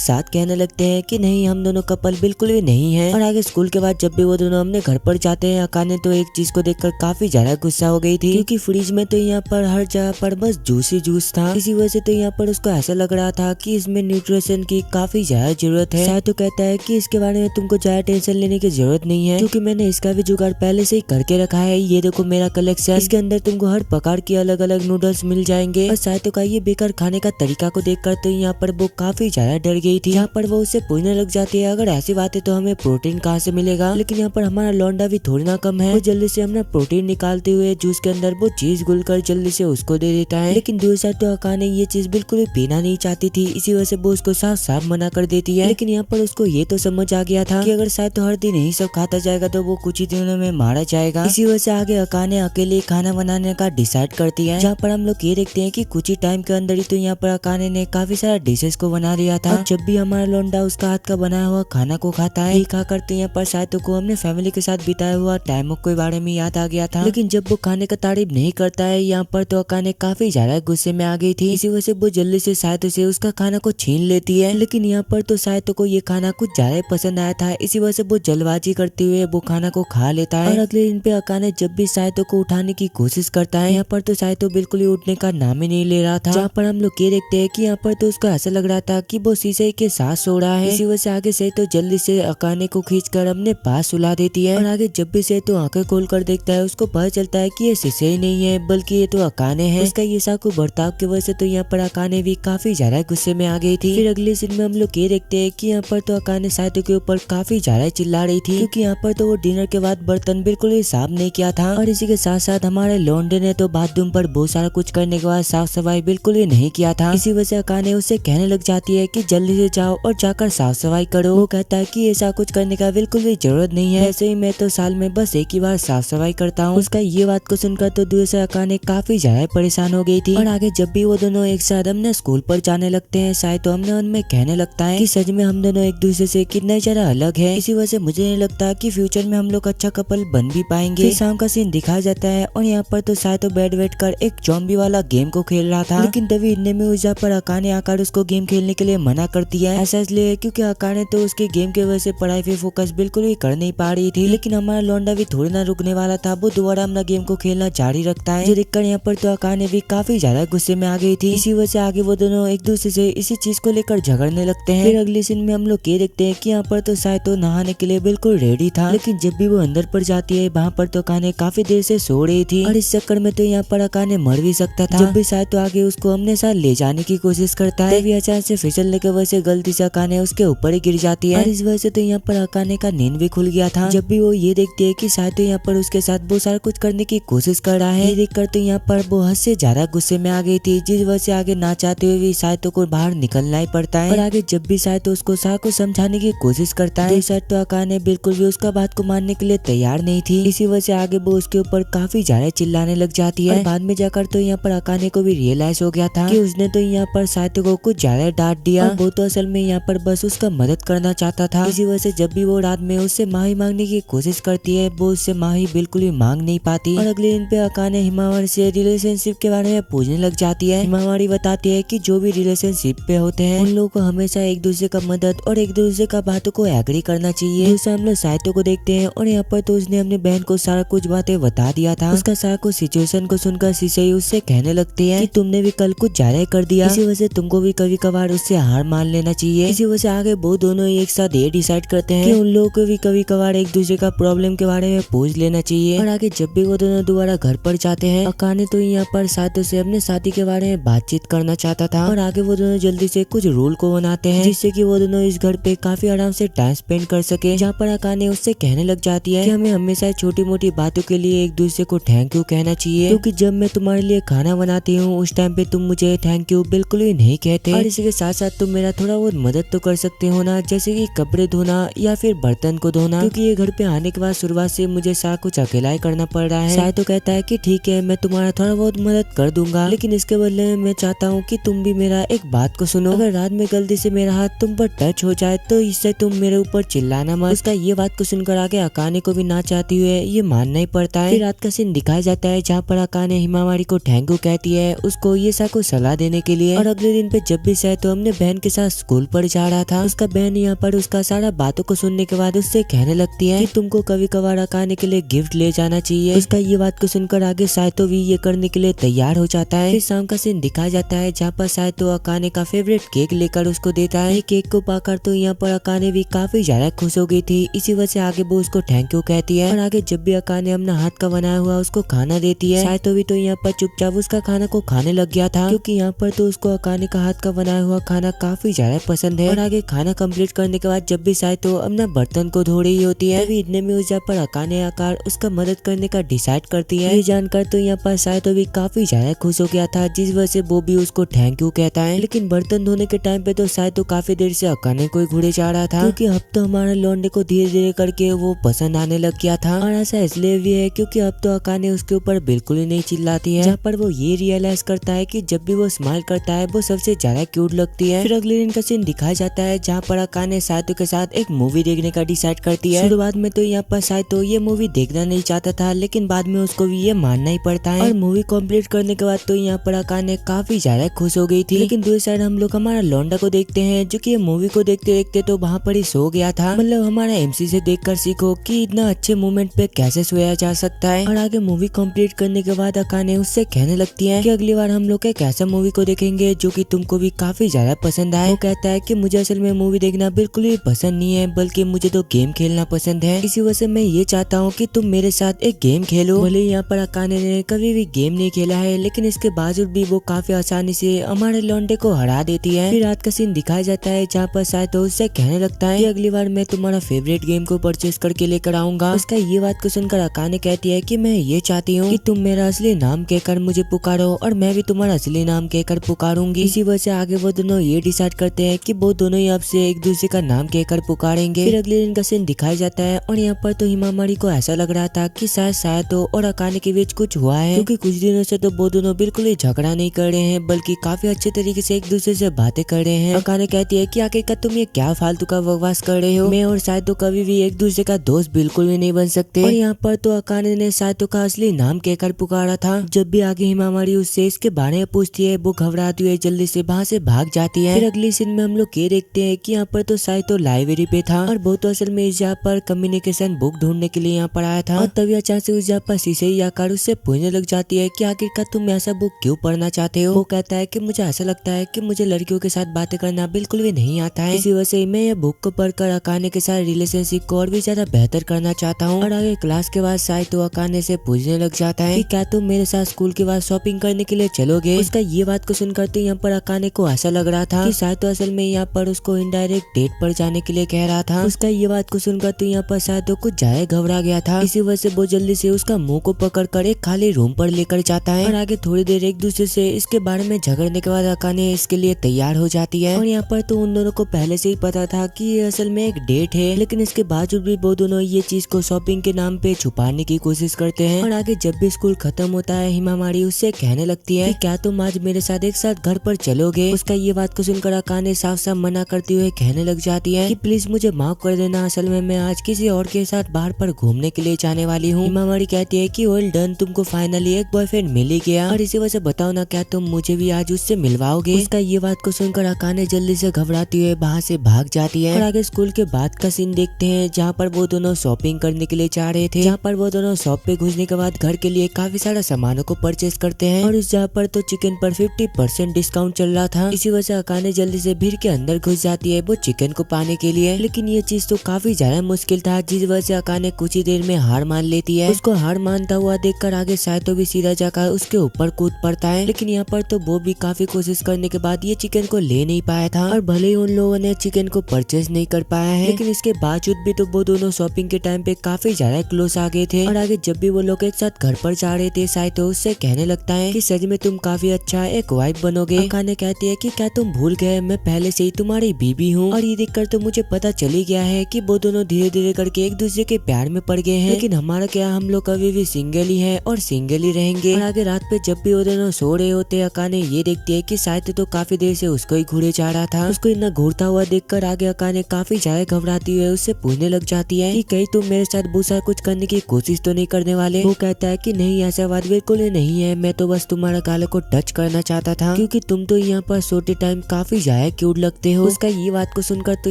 साथ कहने लगते हैं कि नहीं हम दोनों कपल बिल्कुल भी नहीं है। और आगे स्कूल के बाद जब भी वो दोनों अपने घर पर जाते हैं अकाने तो एक चीज को देखकर काफी ज्यादा गुस्सा हो गई थी क्योंकि फ्रिज में तो यहाँ पर हर जगह पर बस जूस ही जूस था। इसी वजह से तो यहाँ पर उसको ऐसा लग रहा था कि इसमें न्यूट्रिशन की काफी ज्यादा जरूरत है। शायद तो कहता है कि इसके बारे में तुमको ज्यादा टेंशन लेने की जरूरत नहीं है क्योंकि मैंने इसका भी जुगाड़ पहले से ही करके रखा है। ये देखो मेरा कलेक्शन, इसके अंदर तुमको हर प्रकार के अलग अलग नूडल्स मिल जाएंगे। और शायद तो का ये बेकार खाने का तरीका को देखकर तो यहाँ पर वो काफी ज्यादा डर गई थी। यहाँ पर वो उससे पूछने लग जाती है अगर ऐसी बात है तो हमें प्रोटीन कहाँ से मिलेगा। लेकिन यहाँ पर हमारा लौंडा भी थोड़ी ना कम है, वो जल्दी से अपना प्रोटीन निकालते हुए जूस के अंदर वो चीज घुलकर जल्दी से उसको दे देता है। लेकिन दूसरा तो अकाने ये चीज बिल्कुल भी पीना नहीं चाहती थी, इसी वजह से वो उसको साफ साफ मना कर देती है। लेकिन यहाँ पर उसको ये तो समझ आ गया था कि अगर शायद तो हर दिन यही सब खाता जाएगा तो वो कुछ ही दिनों में मारा जाएगा। इसी वजह से आगे अकाने अकेले खाना बनाने का डिसाइड करती है। जहाँ पर हम लोग ये देखते हैं कि कुछ ही टाइम के अंदर ही तो यहाँ पर अकाने ने काफी सारा डिशेस को बना लिया था। और जब भी हमारा लौंडा उसका हाथ का बनाया हुआ खाना को खाता है खा करते यहाँ पर शायद को अपने फैमिली के साथ बिताया हुआ टाइमों के बारे में याद आ गया था। लेकिन जब वो खाने का तारीफ नहीं करता है यहाँ पर तो अकाने काफी ज्यादा गुस्से में आ गई थी। इसी वजह से वो जल्दी से शायद से उसका खाना को छीन लेती है। लेकिन यहाँ पर तो शायद को ये खाना कुछ ज्यादा पसंद आया था, इसी वजह से वो जल्दबाजी करते हुए वो खाना को खा लेता है। और अगले दिन पे अकाने जब भी शायद को उठाने की कोशिश करता है यहाँ पर तो शायद बिल्कुल ही उठने का नाम ही नहीं ले रहा था। जहाँ पर हम लोग ये देखते हैं कि यहाँ पर तो उसको ऐसा लग रहा था कि वो शीशे के साथ सो रहा है। इसी वजह से आगे से तो जल्दी से अकाने को खींचकर अपने पास सुला देती है। और आगे जब भी से तो आंखें खोल कर देखता है उसको पता चलता है कि ये शीशे ही नहीं है बल्कि ये तो अकाने है। उसका ये साकू बर्ताव की वजह से तो यहाँ पर अकाने भी काफी ज्यादा गुस्से में आ गई थी। फिर अगले सीन में हम लोग ये देखते हैं कि यहाँ पर तो अकाने साइतो के ऊपर काफी ज्यादा चिल्ला रही थी क्योंकि यहाँ पर तो वो डिनर के बाद बर्तन बिल्कुल ही साफ नहीं किया था। और इसी के साथ साथ हमारे लौंडे ने तो बाथरूम पर बहुत सारा कुछ करने के बाद साफ सफाई बिल्कुल ही नहीं किया था। इसी वजह से अकाने उससे कहने लग जाती है कि जल्दी से जाओ और जाकर साफ सफाई करो। वो कहता है कि ऐसा कुछ करने का बिल्कुल भी जरूरत नहीं है, ऐसे ही मैं तो साल में बस एक ही बार साफ सफाई करता हूँ। उसका ये बात को सुनकर तो दूसरे अकाने काफी ज्यादा परेशान हो गई थी। और आगे जब भी वो दोनों एक साथ अपने स्कूल पर जाने लगते हैं शायद तो हमने उनमें कहने लगता है कि सच में हम दोनों एक दूसरे से कितने ज्यादा अलग है। इसी वजह से मुझे नहीं लगता कि फ्यूचर में हम लोग अच्छा कपल बन भी पाएंगे। फिर शाम का सीन दिखाया जाता है और यहाँ पर तो शायद तो बैठ बैठ कर एक जॉम्बी वाला गेम को खेल रहा था। लेकिन तभी इतने में उस पर अकाने आकर उसको गेम खेलने के लिए मना करती है। ऐसा इसलिए क्योंकि अकाने तो उसके गेम की वजह से पढ़ाई पे फोकस बिल्कुल भी कर नहीं पा रही थी। लेकिन हमारा लौंडा भी थोड़ी ना रुकने वाला था, वो दोबारा अपना गेम को खेलना जारी रखता है। जो देखकर यहाँ पर तो अकाने भी काफी ज्यादा गुस्से में आ गई थी। इसी वजह से आगे वो दोनों एक दूसरे से इसी चीज को लेकर झगड़ने लगते हैं। फिर अगले सीन में हम लोग ये देखते हैं कि यहाँ पर तो शायद तो नहाने के लिए बिल्कुल रेडी था। लेकिन जब भी वो अंदर पर जाती है वहाँ पर तो अकाने काफी देर से सो रही थी और इस चक्कर में तो यहाँ पर अकाने मर भी सकता था। जब भी शायद तो आगे उसको अपने साथ ले जाने की कोशिश करता है तभी अचानक से फिसलने की वजह से गलती से अकाने उसके ऊपर ही गिर जाती है। और इस वजह से तो यहाँ पर अकाने का नींद भी खुल गया था। जब भी वो ये देखती है कि शायद तो यहाँ पर उसके साथ बहुत सारा कुछ करने की कोशिश कर रहा है, ये देखकर तो यहाँ पर वो हद से ज्यादा गुस्से में आ गई थी, जिस वजह से आगे ना चाहते हुए भी शायद को बाहर निकलना ही पड़ता है। और आगे जब भी शायद उसको सारा कुछ समझाने की कोशिश करता है शायद तो अकाने बिल्कुल भी उसका बात को मानने के लिए तैयार नहीं थी। इसी वजह से आगे वो उसके ऊपर काफी ज्यादा चिल्लाने लग जाती है। और बाद में जाकर तो यहाँ पर अकाने को भी रियलाइज हो गया था कि उसने तो यहाँ पर साहित्य को कुछ ज्यादा डांट दिया। वो तो असल में यहाँ पर बस उसका मदद करना चाहता था। इसी वजह से जब भी वो रात में उससे माफी मांगने की कोशिश करती है वो उससे माफी बिल्कुल भी मांग नहीं पाती। और अगले दिन पे अकाने हिमावारी से रिलेशनशिप के बारे में पूछने लग जाती है। हिमावारी बताती है कि जो भी रिलेशनशिप पे होते हैं उन लोगों को हमेशा एक दूसरे का मदद और एक दूसरे का बातों को एग्री करना चाहिए। दूसरा हम लोग साहित्य को देखते हैं और यहाँ पर तो उसने अपने बहन को सारा कुछ बातें बता दिया था। उसका सारा कुछ सिचुएशन को सुनकर सीसई उससे कहने लगती है कि तुमने भी कल कुछ ज्यादा कर दिया, इसी वजह से तुमको भी कभी कभार उससे हार मान लेना चाहिए। इसी वजह से आगे वो दोनों एक साथ ये डिसाइड करते हैं कि उन लोगों को भी कभी कभार एक दूसरे का प्रॉब्लम के बारे में पूछ लेना चाहिए। और आगे जब भी वो दोनों दोबारा घर पर जाते हैं अकाने तो यहाँ पर साहित्य से अपने शादी के बारे में बातचीत करना चाहता था। और आगे वो दोनों जल्दी से कुछ रूल को बनाते हैं जिससे कि वो दोनों इस घर पे काफी आराम से टाइम स्पेंड कर सके। जहाँ पर अकाने उससे कहने लग जाती है कि हमें हमेशा छोटी मोटी बातों के लिए एक दूसरे को थैंक यू कहना चाहिए, क्योंकि जब मैं तुम्हारे लिए खाना बनाती हूँ उस टाइम पे तुम मुझे थैंक यू बिल्कुल भी नहीं कहते। और इसी के साथ साथ तुम मेरा थोड़ा बहुत मदद तो कर सकते हो ना, जैसे कि कपड़े धोना या फिर बर्तन को धोना, क्योंकि ये घर पे आने के बाद शुरुआत से मुझे सारा कुछ अकेला ही करना पड़ रहा है। शायद तो कहता है कि ठीक है मैं तुम्हारा थोड़ा बहुत मदद कर दूंगा, लेकिन इसके बदले में मैं चाहता हूँ कि तुम भी मेरा एक बात को सुनो। अगर रात में गलती से मेरा हाथ तुम पर टच हो जाए तो इससे तुम मेरे ऊपर चिल्लाना मत। उसका ये बात को सुनकर आगे अकाने को भी ना चाहती हुए ये मानना ही पड़ता है। फिर रात का सीन दिखाया जाता है जहाँ पर अकाने हिमावारी को थैंक यू कहती है उसको ये सा को सलाह देने के लिए। और अगले दिन पे जब भी शायद तो अपने बहन के साथ स्कूल पर जा रहा था, उसका बहन यहाँ पर उसका सारा बातों को सुनने के बाद उससे कहने लगती है कि तुमको कभी कभार अकाने के लिए गिफ्ट ले जाना चाहिए। उसका ये बात को सुनकर आगे साइतो भी ये करने के लिए तैयार हो जाता है। फिर शाम का सीन दिखाया जाता है जहाँ पर साइतो अकाने का फेवरेट केक लेकर उसको देता है। केक को पाकर तो यहाँ पर अकाने भी काफी ज्यादा खुश हो गई थी। इसी वजह से आगे वो उसको थैंक यू कहती है। और आगे जब भी अकाने अपना हाथ का बनाया हुआ उसको खाना देती है, साइतो भी तो यहाँ पर चुपचाप उसका खाना को खाने लग गया था, क्योंकि यहाँ पर तो उसको अकाने का हाथ का बनाया हुआ खाना काफी ज्यादा पसंद है। और आगे खाना कंप्लीट करने के बाद जब भी साइतो अपना बर्तन को धो रही होती है तभी इतने में उस जगह पर अकाने आकर उसका मदद करने का डिसाइड करती है। ये जानकर तो यहाँ पर साइतो भी काफी ज्यादा खुश हो गया था, जिस वजह से वो भी उसको थैंक यू कहता है। लेकिन बर्तन धोने के टाइम पे तो साइतो काफी देर से अकाने को घूरे जा रहा था, क्योंकि अब तो हमारे लौंडे को धीरे धीरे करके वो पसंद आने लग गया था। और ऐसा इसलिए भी है क्योंकि अब तो अकाने उसके ऊपर बिल्कुल ही नहीं चिल्लाती है। जहाँ पर वो ये रियलाइज करता है कि जब भी वो स्माइल करता है वो सबसे ज्यादा क्यूट लगती है। फिर अगले दिन का सीन दिखाया जाता है जहाँ पर अकाने साइतो के साथ एक मूवी देखने का डिसाइड करती है। शुरुआत में तो यहाँ पर साइतो ये मूवी देखना नहीं चाहता था, लेकिन बाद में उसको भी ये मानना ही पड़ता है। और मूवी कंप्लीट करने के बाद तो यहाँ पर अकाने काफी ज्यादा खुश हो गई थी। लेकिन दूसरी साइड हम लोग हमारा लौंडा को देखते हैं जो कि ये मूवी को देखते देखते तो वहाँ पर ही सो गया था। मतलब हमारा एमसी से देखकर सीखो कि इतना अच्छे मोमेंट पे कैसे सोया जा सकता है। और आगे मूवी कंप्लीट करने के बाद अकाने उससे कहने लगती है कि अगली बार हम लोग एक ऐसा मूवी को देखेंगे जो कि तुमको भी काफी ज्यादा पसंद आए। वो कहता है कि मुझे असल में मूवी देखना बिल्कुल भी पसंद नहीं है, बल्कि मुझे तो गेम खेलना पसंद है। इसी वजह से मैं ये चाहता हूँ कि तुम मेरे साथ एक गेम खेलो। भले यहाँ पर अकाने ने कभी भी गेम नहीं खेला है, लेकिन इसके बावजूद भी वो काफी आसानी से हमारे लौंडे को हरा देती है। फिर रात का सीन दिखाया जाता है जहाँ पर शायद उससे कहने लगता है कि अगली बार मैं तुम्हारा फेवरेट गेम को परचेज करके लेकर आऊंगा। उसका ये बात को सुनकर अकाने कहती है कि मैं ये चाहती हूँ कि तुम मेरा असली नाम कहकर मुझे पुकारो और मैं भी तुम्हारा असली नाम कहकर पुकारूंगी। इसी वजह से आगे वो दोनों ये डिसाइड करते हैं कि वो दोनों ही अब से एक दूसरे का नाम कहकर पुकारेंगे। फिर अगले दिन का सीन दिखाया जाता है और यहाँ पर तो हिमावारी को ऐसा लग रहा था कि शायद साइतो और अकाने के बीच कुछ हुआ है, क्योंकि कुछ दिनों से तो वो दोनों बिल्कुल ही झगड़ा नहीं कर रहे हैं, बल्कि काफी अच्छे तरीके से एक दूसरे से बातें कर रहे हैं। अकाने कहती है कि आखिरकार तुम ये क्या फालतू का बकवास कर रहे हो, मैं और साइतो कभी भी एक दूसरे का दोस्त बिल्कुल भी नहीं बन सकते। और यहाँ पर तो अकाने ने साइतो का असली नाम कहकर पुकारा था। जब भी आगे हिमावारी उससे इसके बारे में पूछती है वो घबराती हुई जल्दी से वहाँ से भाग जाती है। फिर अगली सीन में हम लोग ये देखते हैं कि यहाँ पर तो साइतो लाइब्रेरी पे था और वो तो असल में इस जगह पर कम्युनिकेशन बुक ढूंढने के लिए यहाँ पर आया था। और तभी अचानक से उस जगह पर सीसई आकर उससे पूछने लग जाती है कि आखिरकार तुम ऐसा बुक क्यों पढ़ना चाहते हो। वो कहता है कि मुझे ऐसा लगता है कि मुझे लड़कियों के साथ बातें करना बिल्कुल भी नहीं आता है, इसी वजह से मैं ये बुक को पढ़कर अकाने के साथ रिलेशनशिप को और भी ज्यादा बेहतर करना चाहता हूँ। और आगे क्लास के बाद साइतो अकाने से पूछने लग जाता है कि क्या तुम मेरे साथ स्कूल के बाद शॉपिंग करने के लिए चलोगे। उसका ये बात को सुनकर तो यहाँ पर अकाने को ऐसा लग रहा था कि साइतो असल में यहाँ पर उसको इनडायरेक्ट डेट पर जाने के लिए कह रहा था। उसका ये बात को सुनकर तो यहाँ पर साइतो कुछ ज्यादा घबरा गया था। इसी वजह से वो जल्दी से उसका मुंह को पकड़कर एक खाली रूम पर लेकर जाता है। और आगे थोड़ी देर एक दूसरे से इसके बारे में झगड़ने के बाद अकाने इसके लिए तैयार हो जाती है। और यहाँ पर तो उन दोनों को पहले से ही पता था कि ये असल में एक डेट है, लेकिन इसके बावजूद भी वो दोनों ये चीज को शॉपिंग के नाम पे छुपाने की कोशिश करते हैं। और आगे जब भी स्कूल खत्म होता है हिमावारी उससे कहने लगती है कि क्या तुम आज मेरे साथ एक साथ घर पर चलोगे। उसका ये बात को सुनकर अकाने साफ साफ मना करती हुए कहने लग जाती है कि प्लीज मुझे माफ कर देना, असल में मैं आज किसी और के साथ बाहर पर घूमने के लिए जाने वाली हूँ। हिमावारी कहती है कि वेल डन, तुमको फाइनली एक बॉयफ्रेंड मिल ही गया और इसी वजह से बताओ ना, क्या तुम मुझे भी आज उससे मिलवाओगे। उसका ये बात को सुनकर अकाने जल्दी से घबराती हुए वहाँ से भाग जाती है। और आगे स्कूल के बाद का सीन देखते हैं जहाँ पर वो दोनों शॉपिंग करने के लिए जा रहे थे, जहाँ पर वो दोनों शॉप पे घुसने के बाद घर के लिए काफी सारा सामानों को परचेज करते हैं और उस जगह पर तो चिकन पर 50% डिस्काउंट चल रहा था। इसी वजह से अकाने जल्दी से भीड़ के अंदर घुस जाती है वो चिकन को पाने के लिए, लेकिन ये चीज तो काफी ज्यादा मुश्किल था, जिस वजह से अकाने कुछ ही देर में हार मान लेती है। उसको हार मानता हुआ देखकर आगे साइतो भी सीधा जाकर उसके ऊपर कूद पड़ता है, लेकिन यहाँ पर तो वो भी काफी कोशिश करने के बाद ये चिकन को ले नहीं पाया था और भले ही उन लोगों ने चिकन को परचेज नहीं कर पाया है, लेकिन इसके बावजूद भी तो वो दोनों शॉपिंग के टाइम पे काफी ज्यादा क्लोज आ गए थे। और आगे जब भी वो लोग एक साथ घर पर जा रहे थे, साइतो उससे कहने लगता है कि सच में तुम काफी अच्छा एक वाइफ बनोगे। अकाने कहती है कि क्या तुम भूल गए, मैं पहले से ही तुम्हारी बीबी हूँ और ये देखकर तो मुझे पता चली गया है कि वो दोनों धीरे धीरे करके एक दूसरे के प्यार में पड़ गए हैं, लेकिन हमारा क्या, हम लोग अभी भी सिंगल ही है और सिंगल ही रहेंगे। और आगे रात पे जब भी वो दोनों सो रहे होते, अकाने ये देखती है कि साइतो तो काफी देर से उसको ही घूरे जा रहा था। उसको इतना घूरता हुआ देखकर आगे अकाने काफी ज्यादा घबराती हुए उससे पूछने लग जाती है कि कहीं तुम मेरे साथ बहुत सारा कुछ करने की कोशिश तो नहीं करने वाले। वो कहता है कि नहीं, ऐसा बात बिल्कुल ही नहीं है, मैं तो बस तुम्हारा गालों को टच करना चाहता था क्योंकि तुम तो यहाँ पर सोते टाइम काफी ज्यादा क्यूट लगते हो। उसका ये बात को सुनकर तो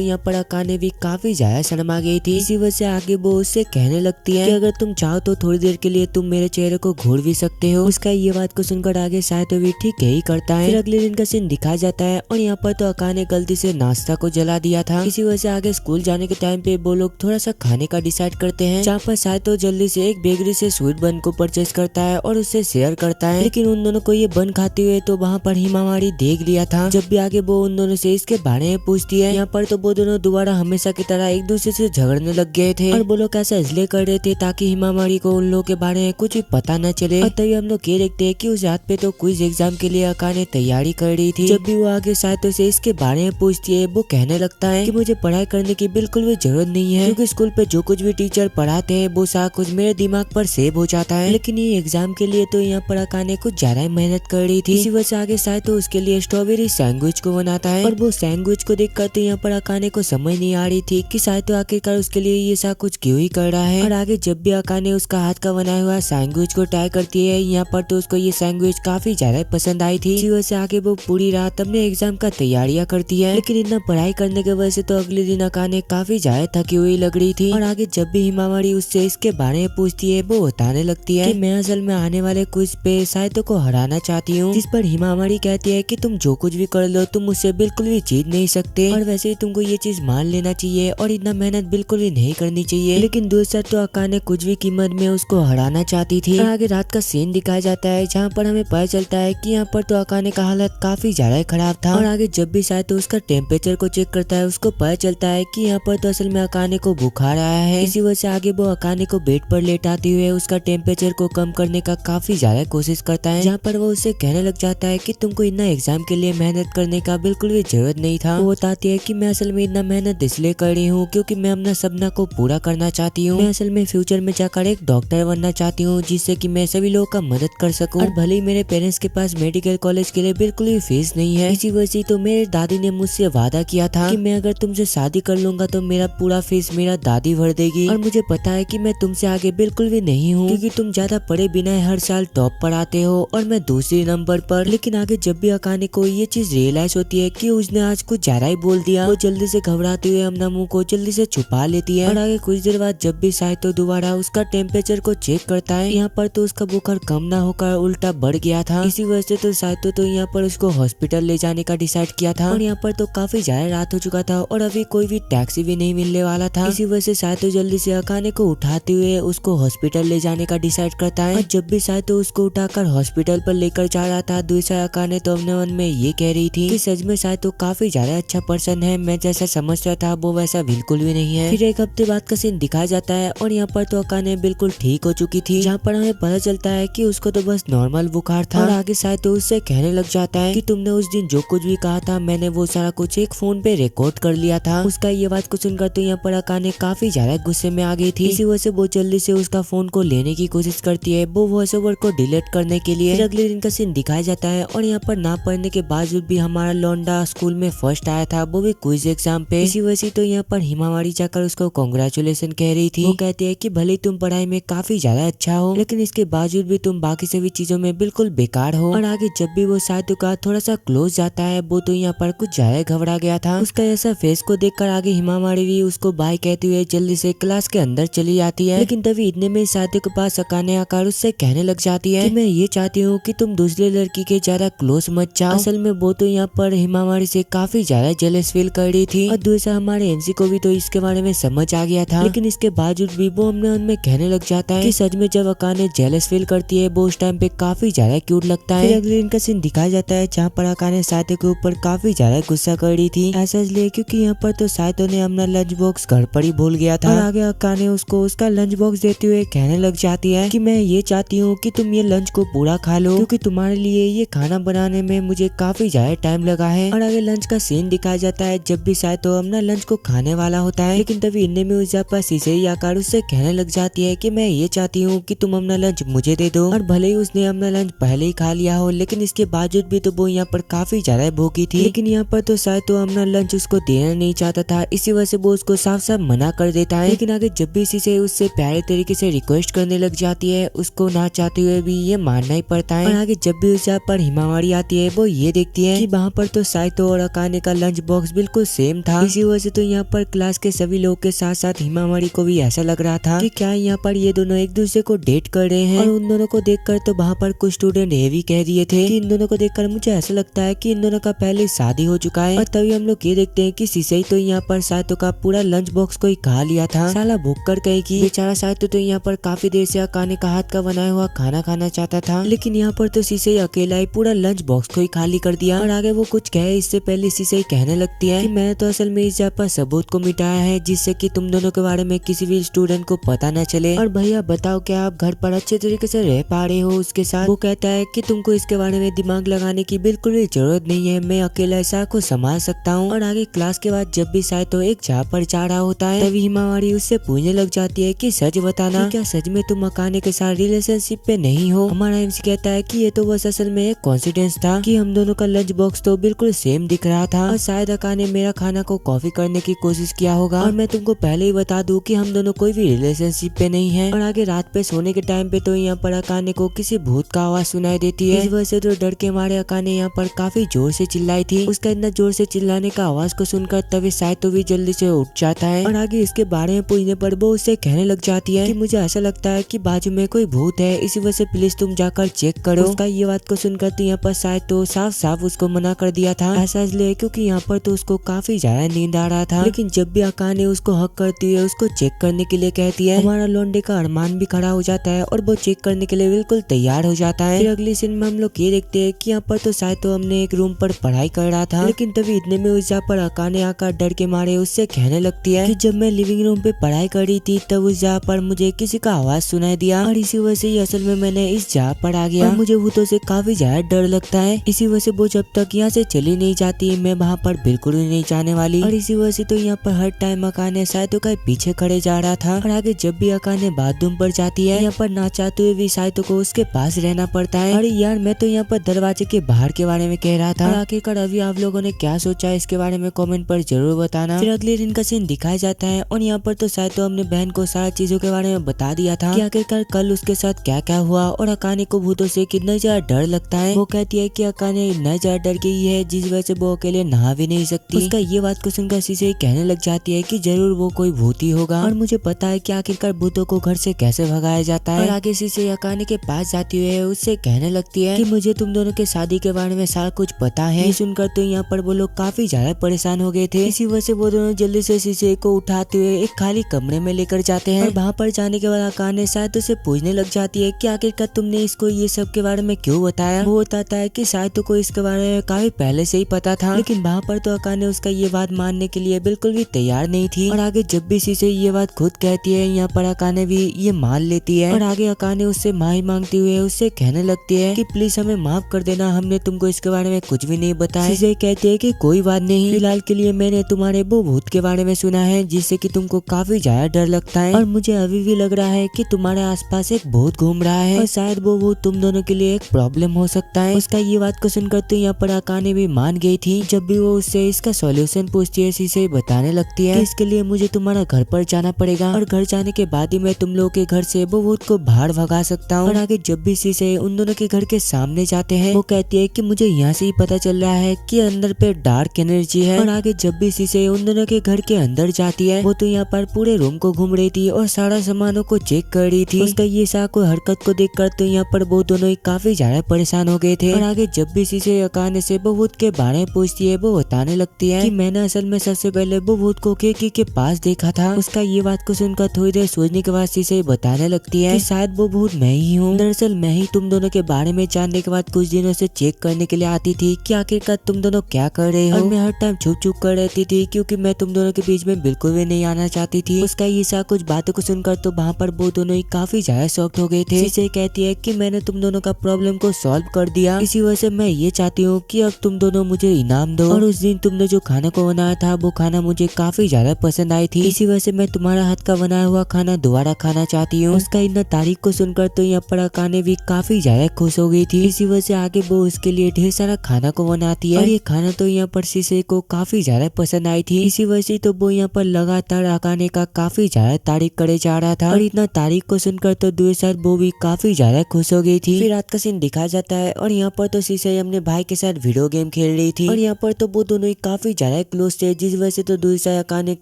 यहाँ पर अकाने भी काफी ज्यादा शर्मा गई थी। इसी वजह से आगे वो उससे कहने लगती है कि अगर तुम चाहो तो थोड़ी देर के लिए तुम मेरे चेहरे को घूर भी सकते हो। उसका ये बात को सुनकर आगे शायद भी ठीक यही करता है। फिर अगले दिन का सीन दिखाया जाता है और यहाँ पर तो अकाने गलती से नाश्ता को जला दिया था। इसी वजह से आगे स्कूल जाने के टाइम पे वो लोग थोड़ा सा खाने का डिसाइड करते हैं, जहाँ पर शायद तो जल्दी से एक बेकरी से स्वीट बन को परचेज करता है और उससे शेयर करता है, लेकिन उन दोनों को ये बन खाते हुए तो वहाँ पर हिमावारी देख लिया था। जब भी आगे वो उन दोनों से इसके बारे में पूछती है, यहाँ पर तो वो दोनों दोबारा हमेशा की तरह एक दूसरे से झगड़ने लग गए थे और वो लोग ऐसा इसलिए कर रहे थे ताकि हिमावारी को उन लोगों के बारे में कुछ भी पता न चले। और तभी हम लोग ये देखते हैं कि उस रात पे तो क्विज एग्जाम के लिए अकाने तैयारी कर रही थी। जब भी वो आगे साइतो से इसके बारे में पूछती है, वो कहने लगता है कि मुझे पढ़ाई करने की बिल्कुल भी जरूरत नहीं है, क्योंकि स्कूल पे जो कुछ भी टीचर पढ़ाते हैं वो सारा कुछ मेरे दिमाग पर सेव हो जाता है। लेकिन ये एग्जाम के लिए तो यहाँ पर अकाने कुछ ज्यादा ही मेहनत कर रही थी। इसी वजह से आगे साइतो उसके लिए स्ट्रॉबेरी सैंडविच को बनाता है और वो सैंडविच को देखकर तो यहाँ पर अकाने को समझ नहीं आ रही थी कि साइतो आखिरकार उसके लिए ये सब कुछ क्यों ही कर रहा है। और आगे जब भी अकाने उसका हाथ का बनाया हुआ सैंडविच को ट्राई करती है, यहाँ पर तो उसको ये सैंडविच काफी ज्यादा पसंद आई थी। इसी वजह से आगे वो पूरी रात अपने एग्जाम का तैयारियां करती है, लेकिन इतना पढ़ाई करने की वजह से तो अगले दिन अकाने काफी ज्यादा थकी हुई लग रही थी। और आगे जब भी हिमावारी उससे इसके बारे में पूछती है, वो बताने लगती है कि मैं असल में आने वाले क्विज पे साइतो को हराना चाहती हूँ, जिस पर हिमावारी कहती है कि तुम जो कुछ भी कर लो तुम मुझसे बिल्कुल भी जीत नहीं सकते और वैसे ही तुमको ये चीज मान लेना चाहिए और इतना मेहनत बिल्कुल भी नहीं करनी चाहिए। लेकिन दूसरा तो अकाने कुछ भी कीमत में उसको हराना चाहती थी। और आगे रात का सीन दिखाया जाता है जहाँ पर हमें पता चलता है कि यहाँ पर तो अकाने का हालत काफी ज्यादा खराब था। और आगे जब भी साइतो उसका टेम्परेचर को चेक करता है, उसको पता चलता है कि यहाँ पर तो असल में अकाने को बुखार आया है। इसी वजह से आगे वो अकाने को बेड पर लेटाते हुए उसका टेम्परेचर को कम करने का काफी ज्यादा कोशिश करता है, जहाँ पर वो उससे कहने लग जाता है कि तुमको इतना एग्जाम के लिए मेहनत करने का बिल्कुल भी जरूरत नहीं था। वो बताती है कि मैं असल में इतना मेहनत इसलिए कर रही हूँ क्योंकि मैं अपना सपना को पूरा करना चाहती हूँ। मैं असल में फ्यूचर में जाकर एक डॉक्टर बनना चाहती हूँ, जिससे कि मैं सभी लोगों का मदद कर सकूँ। और भले ही मेरे पेरेंट्स के पास मेडिकल कॉलेज के लिए बिल्कुल भी फीस नहीं है, इसी वजह से तो मेरे दादी ने मुझसे वादा किया था कि मैं अगर तुमसे शादी कर लूंगा तो मेरा पूरा फीस मेरा दादी भर देगी। और मुझे पता है कि मैं तुमसे आगे बिल्कुल भी नहीं हूँ, क्योंकि तुम ज्यादा पढ़े बिना हर साल टॉप पर आते हो और मैं दूसरे नंबर पर। लेकिन आगे जब भी अकाने को ये चीज रियलाइज होती है कि उसने आज कुछ ज्यादा ही बोल दिया, वो जल्दी से घबराते हुए अपना मुंह को जल्दी से छुपा लेती है। और आगे कुछ देर बाद जब भी साइतो दोबारा उसका टेम्परेचर को चेक करता है, यहाँ पर तो उसका बुखार कम ना होकर उल्टा बढ़ गया था। इसी वजह से तो साइतो तो यहाँ पर उसको हॉस्पिटल ले जाने का डिसाइड किया था। और यहाँ पर तो काफी ज्यादा रात हो चुका था और अभी कोई भी टैक्सी भी नहीं मिलने वाला था। इसी वजह से साइतो जल्दी से अकाने को उठाते हुए उसको हॉस्पिटल ले जाने का डिसाइड करता है। और जब भी साइतो उसको उठाकर हॉस्पिटल पर लेकर जा रहा था, दूसरा अकाने तो अपने मन में ये कह रही थी कि सच में साइतो काफी ज्यादा अच्छा पर्सन है, मैं जैसा समझता था वो वैसा बिल्कुल भी नहीं है। फिर एक हफ्ते बाद का सीन दिखाया जाता है और यहाँ पर तो अकाने बिल्कुल ठीक हो चुकी थी, जहाँ पर हमें पता चलता है कि उसको तो बस नॉर्मल बुखार था। और आगे साइतो उससे कहने लग जाता है कि तुमने उस दिन जो कुछ भी कहा था मैंने वो सारा कुछ एक फोन पे रिकॉर्ड कर लिया था। उसका ये बात को सुनकर तो यहाँ पर अकाने काफी ज्यादा गुस्से में आ गई थी। इसी वजह से वो जल्दी से उसका फोन को लेने की कोशिश करती है, वो वॉइस ओवर को डिलीट करने के लिए। अगले दिन का सीन दिखाया जाता है और यहाँ पर ना पढ़ने के बावजूद भी हमारा लौंडा स्कूल में फर्स्ट आया था, वो भी क्विज एग्जाम पे। इसी वजह से तो यहाँ पर हिमावारी जाकर उसको कांग्रेचुलेशन कह रही थी। वो कहती है कि भले तुम पढ़ाई में काफी ज्यादा अच्छा हो, लेकिन इसके बावजूद भी तुम बाकी सभी चीजों में बिल्कुल बेकार हो। और आगे जब भी वो साइतो का थोड़ा सा क्लोज जाता है, वो तो यहाँ पर कुछ ज्यादा घबरा गया था। उसका ऐसा फेस को देखकर आगे हिमावारी भी उसको बाय कहते हुए जल्दी से क्लास के अंदर चली जाती है। लेकिन तभी इतने में साइतो के पास अकाने आकर उससे कहने लग जाती है कि मैं ये चाहती हूँ कि तुम दूसरी लड़की के ज्यादा क्लोज मत जाओ। असल में वो तो यहाँ पर हिमावारी से काफी ज्यादा जेलस फील कर रही थी और दूसरा हमारे एमसी को भी तो इसके बारे में समझ आ गया था। लेकिन इसके बावजूद भी वो उनमें कहने लग जाता है कि सच में जब अकाने जेलस फील करती है वो उस टाइम पे काफी ज्यादा क्यूट लगता है। फिर अगले दिन का सीन दिखाया जाता है जहाँ पर अकाने साइतो के ऊपर काफी ज्यादा गुस्सा कर रही थी। ऐसा इसलिए क्योंकि यहाँ पर तो साइतो ने अपना लंच बॉक्स घर पर ही भूल गया था। और आगे अकाने उसको उसका लंच बॉक्स देते हुए कहने लग जाती है कि मैं ये चाहती हूँ कि तुम ये लंच को पूरा खा लो, क्योंकि तुम्हारे लिए ये खाना बनाने में मुझे काफी ज्यादा टाइम लगा है। और आगे लंच का सीन दिखाया जाता है जब भी साइतो अपना लंच को खाने वाला होता है। लेकिन तभी इनने में उस पर सीसे आकर उससे कहने लग जाती है कि मैं ये चाहती हूँ कि तुम अपना लंच मुझे दे दो। और भले ही उसने अपना लंच पहले ही खा लिया हो, लेकिन इसके बावजूद भी तो वो यहाँ पर काफी ज्यादा भूखी थी। लेकिन यहाँ पर तो साइतो अपना लंच उसको देना नहीं चाहता था, इसी वजह से वो उसको साफ साफ मना कर देता है। लेकिन आगे जब भी सीसे उससे प्यारे तरीके से रिक्वेस्ट करने लग जाती है, उसको ना चाहते हुए भी ये मानना ही पड़ता है। और आगे जब भी उस पर हिमावारी आती है, वो ये देखती है कि वहाँ पर तो साइतो और अकाने का लंच बॉक्स बिल्कुल सेम था। इसी वजह से तो यहाँ पर क्लास के सभी लोग के साथ साथ हिमावारी को भी ऐसा लग रहा था कि क्या यहाँ पर ये दोनों एक दूसरे को डेट कर रहे हैं। और उन दोनों को देखकर तो वहाँ पर कुछ स्टूडेंट ये भी कह दिए थे कि इन दोनों को देखकर मुझे ऐसा लगता है कि इन दोनों का पहले शादी हो चुका है। और तभी हम लोग ये देखते हैं कि सीसे तो यहाँ पर साइतो का पूरा लंच बॉक्स को ही खा लिया था। साला भूख कर कहेगी। बेचारा साइतो तो यहाँ पर काफी देर से अकाने का हाथ का बनाया हुआ खाना खाना चाहता था, लेकिन यहाँ पर तो सीसे अकेला ही पूरा लंच बॉक्स को ही खाली कर दिया। और आगे वो कुछ कहे इससे पहले सीसे ही कहने लगती है कि मैंने तो असल में इस जगह पर सबूत को मिटाया है, जिससे कि तुम दोनों के बारे में किसी भी स्टूडेंट को पता न चले। और भैया बताओ क्या आप घर पर अच्छे तरीके से रह पा रहे हो उसके साथ? वो कहता है कि तुमको इसके बारे में दिमाग लगाने की बिल्कुल भी जरूरत नहीं है, मैं अकेला ऐसा को संभाल सकता हूँ। और आगे क्लास के बाद जब भी साइतो एक जगह पर जा रहा होता है, तभी हिमावारी उससे पूछने लग जाती है कि सच बताना, क्या सच में तुम अकाने के साथ रिलेशनशिप पे नहीं हो? हमारा एमसी कहता है कि ये तो बस असल में एक कोइंसिडेंस था कि हम दोनों का लंच बॉक्स तो बिल्कुल सेम दिख रहा था, और शायद अकाने मेरा खाना को कॉपी करने की कोशिश किया होगा। और मैं तुमको पहले ही बता दूं कि हम दोनों कोई भी रिलेशनशिप पे नहीं है। और आगे रात पे सोने के टाइम पे तो यहाँ पर अकाने को किसी भूत का आवाज सुनाई देती है। इस वजह से तो डर के मारे अकाने यहाँ पर काफी जोर से चिल्लाई थी। उसका इतना जोर से चिल्लाने का आवाज को सुनकर तभी साइतो भी जल्दी से उठ जाता है। और आगे इसके बारे में पूछने पर वो उससे कहने लग जाती है कि मुझे ऐसा लगता है कि बाजू में कोई भूत है, इसी वजह से प्लीज तुम जाकर चेक करो। उसका ये बात को सुनकर तो यहाँ पर साइतो साफ साफ उसको मना कर दिया था। ऐसा इसलिए क्योंकि यहाँ पर तो उसको काफी ज्यादा नींद आ रहा था। लेकिन जब भी अकाने उसको हक करती है, उसको चेक करने के लिए कहती है, हमारा लौंडे का अरमान भी खड़ा हो जाता है और वो चेक करने के लिए बिल्कुल तैयार हो जाता है। फिर अगले सीन में हम लोग ये देखते हैं कि यहाँ पर तो साइतो हमने एक रूम पर पढ़ाई कर रहा था, लेकिन तभी इतने में उस जगह पर अकाने आकर डर के मारे उससे कहने लगती है कि जब मैं लिविंग रूम पे पढ़ाई कर रही थी तब उस जगह पर मुझे किसी का आवाज सुनाई दिया, और इसी वजह से ही असल में मैंने इस जगह पर आ गया। और मुझे भूतों से काफी ज्यादा डर लगता है, इसी वजह से वो जब तक यहाँ से चली नहीं जाती मैं वहाँ पर बिल्कुल भी नहीं जाने वाली। और इसी वजह से तो यहाँ पर हर टाइम अकाने साइतो का पीछे खड़े जा रहा था। और आगे जब भी अकाने बाथरूम पर जाती है, यहाँ पर ना चाहते हुए भी साइतो को उसके पास रहना पड़ता है। अरे यार मैं तो यहाँ पर दरवाजे के बाहर के बारे में कह रहा था। और आखिरकार अभी आप लोगों ने क्या सोचा है इसके बारे में कमेंट पर जरूर बताना। फिर अगले दिन का सीन दिखाया जाता है और यहाँ पर तो साइतो अपने बहन को सारा चीजों के बारे में बता दिया था कि आखिरकार कल उसके साथ क्या क्या हुआ और अकाने को भूतों से कितना ज्यादा डर लगता है। वो कहती है कि अकाने इतना ज्यादा डर गई है जिस वजह से वो अकेले नहा भी नहीं सकती। उसका ये बात को सुनकर सीसे कहने लग जाती है कि जरूर वो कोई भूत ही होगा और मुझे पता है कि आखिरकार भूतों को घर से कैसे भगाया जाता है। और आगे सीसे अकाने के पास जाती हुई उससे कहने लगती है कि मुझे तुम दोनों के शादी के बारे में सारा कुछ पता है। ये सुनकर तो यहाँ पर वो लोग काफी ज्यादा परेशान हो गए थे। इसी वजह से वो दोनों जल्दी से सीसे को उठाते हुए एक खाली कमरे में लेकर जाते हैं। और वहाँ पर जाने के बाद अकाने साइतो से पूछने लग जाती है कि आखिरकार तुमने इसको ये सब के बारे में क्यों बताया। वो बताता है कि साइतो को इसके बारे में काफी पहले से ही पता था, लेकिन वहाँ पर तो अकाने उसका ये बात मानने के लिए बिल्कुल भी तैयार नहीं थी। और आगे जब भी सीसे ये बात खुद कहती है, यहाँ पर अकाने भी ये मान लेती है। और आगे अकाने उससे माफी मांगती हुए उससे कहने लगती है कि प्लीज हमें माफ कर देना, हमने तुमको इसके बारे में कुछ भी नहीं बताया। सीसे कहती है कि कोई बात नहीं, फिलहाल के लिए मैंने तुम्हारे वो भूत के बारे में सुना है जिससे कि तुमको काफी ज्यादा डर लगता है, और मुझे अभी भी लग रहा है कि तुम्हारे आसपास एक भूत घूम रहा है और शायद वो भूत तुम दोनों के लिए एक प्रॉब्लम हो सकता है। उसका ये बात को सुनकर तो यहाँ पर अकाने भी मान गई थी। जब भी वो उससे इसका सॉल्यूशन पूछती है शीशे बताने लगती है कि इसके लिए मुझे तुम्हारा घर पर जाना पड़ेगा और घर जाने के बाद ही मैं तुम लोगों के घर से बहुत को बाहर भगा सकता हूँ। और आगे जब भी शीशे उन दोनों के घर के सामने जाते हैं वो कहती है कि मुझे यहाँ से ही पता चल रहा है कि अंदर पे डार्क एनर्जी है। और आगे जब भी शीशे उन दोनों के घर के अंदर जाती है वो तो यहाँ पर पूरे रूम को घूम रही थी और सारा सामानों को चेक कर रही थी। उसका ये साको हरकत को देखकर तो यहाँ पर वो दोनों ही काफी ज्यादा परेशान हो गए थे। और आगे जब भी शीशे अकाने से वो भूत के बारे में पूछती है वो बताने लगती है कि मैंने असल में सबसे पहले वो भूत को केकी के पास देखा था। उसका ये बात को सुनकर थोड़ी देर सोचने के बाद शीशे बताने लगती है कि शायद वो भूत मैं ही हूँ। दरअसल मैं ही तुम दोनों के बारे में जानने के बाद कुछ दिनों से चेक करने के लिए आती थी कि आखिरकार तुम दोनों क्या कर रहे हो। और मैं हर टाइम छुप छुप कर रहती थी क्योंकि मैं तुम दोनों के बीच में बिल्कुल भी नहीं आना चाहती थी। उसका ये सा कुछ बातों को सुनकर तो वहाँ पर वो दोनों ही काफी ज्यादा शॉक्ड हो गए थे। शीशे कहती है कि मैंने तुम दोनों का प्रॉब्लम को सॉल्व कर दिया, इसी वजह से मैं ये चाहती हूँ कि अब तुम दोनों मुझे इनाम दो। और उस दिन तुमने जो खाना को बनाया था वो खाना मुझे काफी ज्यादा पसंद आई थी, इसी वजह से मैं तुम्हारा हाथ का बनाया हुआ खाना दोबारा खाना चाहती हूँ। उसका इन तारीख को सुनकर तो यहाँ पर अकाने भी काफी ज्यादा खुश हो गई थी। इसी वजह से आगे वो उसके लिए ढेर सारा खाना को बनाती है और ये खाना तो यहाँ पर शीशे को काफी ज्यादा पसंद आई थी। इसी वजह से तो वो यहाँ पर लगातार अकाने का काफी ज्यादा तारीफ करे जा रहा था। और इतना तारीफ को सुनकर तो दूर साथ वो भी काफी ज्यादा खुश हो गई थी। फिर रात का सीन दिखाया जाता है और यहाँ पर तो शीशे अपने भाई के साथ वीडियो गेम खेल रही थी और यहाँ पर तो वो दोनों ही काफी ज्यादा क्लोज थे, जिस वजह से तो दूर से अकाने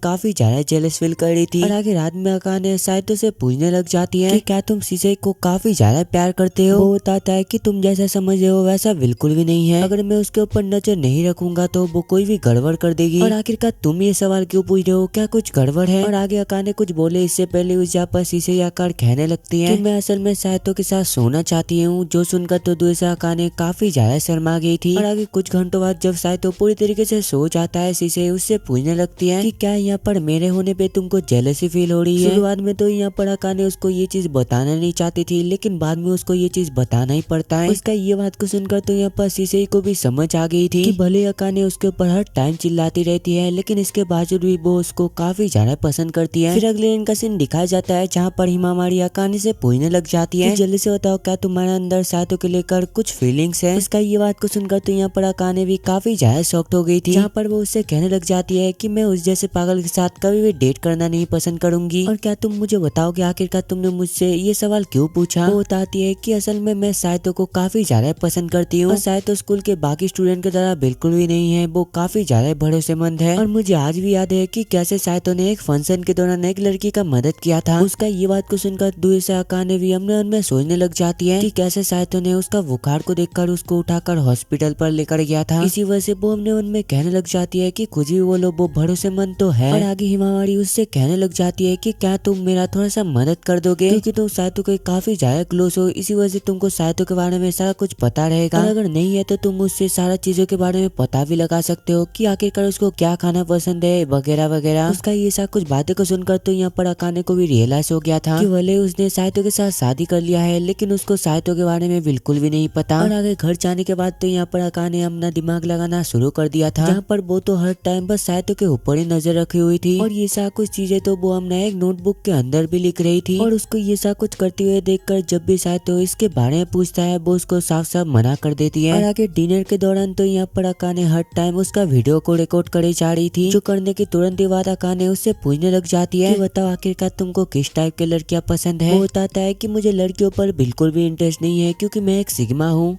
काफी ज्यादा जेलस फील कर रही थी। और आगे रात में अकाने साइतो से पूछने लग जाती है कि क्या तुम शीशे को काफी ज्यादा प्यार करते हो। वो बताता है कि तुम जैसा समझ रहे हो वैसा बिल्कुल भी नहीं है, अगर मैं उसके ऊपर नजर नहीं रखूंगा तो वो कोई भी गड़बड़ कर देगी। और आखिरकार तुम ये सवाल क्यों पूछ रहे हो, क्या कुछ गड़बड़ है। और आगे अकाने कुछ बोले इससे पहले उस जहाँ पर शीशे आकार कहने लगती है कि मैं असल में साइतो के साथ सोना चाहती हूँ। जो सुनकर तो दूर से अकाने काफी ज्यादा शर्मा गई थी। और आगे कुछ घंटों बाद जब साइतो पूरी तरीके से सो जाता है शीशे उससे पूछने लगती है कि क्या यहाँ पर मेरे होने पे तुमको जेलसी फील हो रही है। शुरुआत में तो यहाँ पर अकाने उसको ये चीज बताना नहीं चाहती थी, लेकिन बाद में उसको ये चीज बताना ही पड़ता है। उसका ये बात को सुनकर तो यहाँ पर शीशे को भी समझ आ गई थी कि भले अकाने उसके ऊपर हर टाइम चिल्लाती रहती है लेकिन इसके बावजूद भी वो उसको काफी ज्यादा पसंद करती है। फिर अगले दिन का सीन दिखाया जाता है जहाँ पर हिमावारी अकाने से पूछने लग जाती है जल्दी से बताओ क्या तुम्हारे अंदर साइतो के लेकर कुछ फीलिंग्स है। उसका ये बात को सुनकर तो यहाँ पर अकाने भी काफी ज्यादा शॉक्ड हो गई थी, जहाँ पर वो उससे कहने लग जाती है कि मैं उस जैसे पागल के साथ कभी भी डेट करना नहीं पसंद करूंगी। और क्या तुम मुझे बताओगे आखिरकार तुमने मुझसे ये सवाल क्यों पूछा। वो बताती है कि असल में मैं साइतो को काफी ज्यादा पसंद करती हूँ और साइतो स्कूल के बाकी स्टूडेंट की तरह बिल्कुल भी नहीं है, वो काफी ज्यादा भरोसेमंद है। और मुझे आज भी याद है कि कैसे साइतो ने एक फंक्शन के दौरान एक लड़की का मदद किया था। उसका ये बात को सुनकर दूर से अकाने भी अपने मन में सोचने लग जाती है कि कैसे साइतो ने उसका बुखार को देखकर उसको उठाकर हॉस्पिटल पर लेकर गया था। इसी वजह से वो अपने मन में कहने लग जाती है कि कुछ भी बोलो वो भरोसेमंद तो है। और आगे हिमावारी उससे कहने लग जाती है कि क्या तुम मेरा थोड़ा सा मदद कर दोगे, क्योंकि तुम साइतो के काफी ज्यादा क्लोज हो, इसी वजह से तुमको साइतो के बारे में सारा कुछ पता रहेगा। और अगर नहीं है तो तुम मुझसे सारा चीजों के बारे में पता भी लगा सकते हो कि आखिरकार उसको क्या खाना पसंद है वगैरह वगैरह। उसका ये सब कुछ बातें को सुनकर तो यहाँ पर अकाने को भी रियलाइज हो गया था कि भले उसने साइतो के साथ शादी कर लिया है लेकिन उसको साइतो के बारे में बिल्कुल भी नहीं पता। और आगे घर जाने के बाद तो यहाँ पर अकाने अपना दिमाग लगाना शुरू कर दिया था, जहाँ पर वो तो हर टाइम बस साइतो के ऊपर ही नजर रखी हुई थी। और ये सब कुछ चीजें तो वो अपना एक नोटबुक के अंदर भी लिख रही थी। और उसको ये सब कुछ करते हुए देखकर जब भी साइतो इसके बारे में पूछता है वो उसको साफ साफ मना कर देती है। और आगे डिनर के दौरान तो यहाँ पर अकाने हर टाइम उसका वीडियो को रिकॉर्ड करे जा रही थी, जो करने के तुरंत ही बाद अकाने उससे पूछने लग जाती है कि बताओ आखिरकार तुमको किस टाइप के लड़कियां पसंद है। वो बताता है कि मुझे लड़कियों पर बिल्कुल भी इंटरेस्ट नहीं है क्योंकि मैं एक सिग्मा हूँ।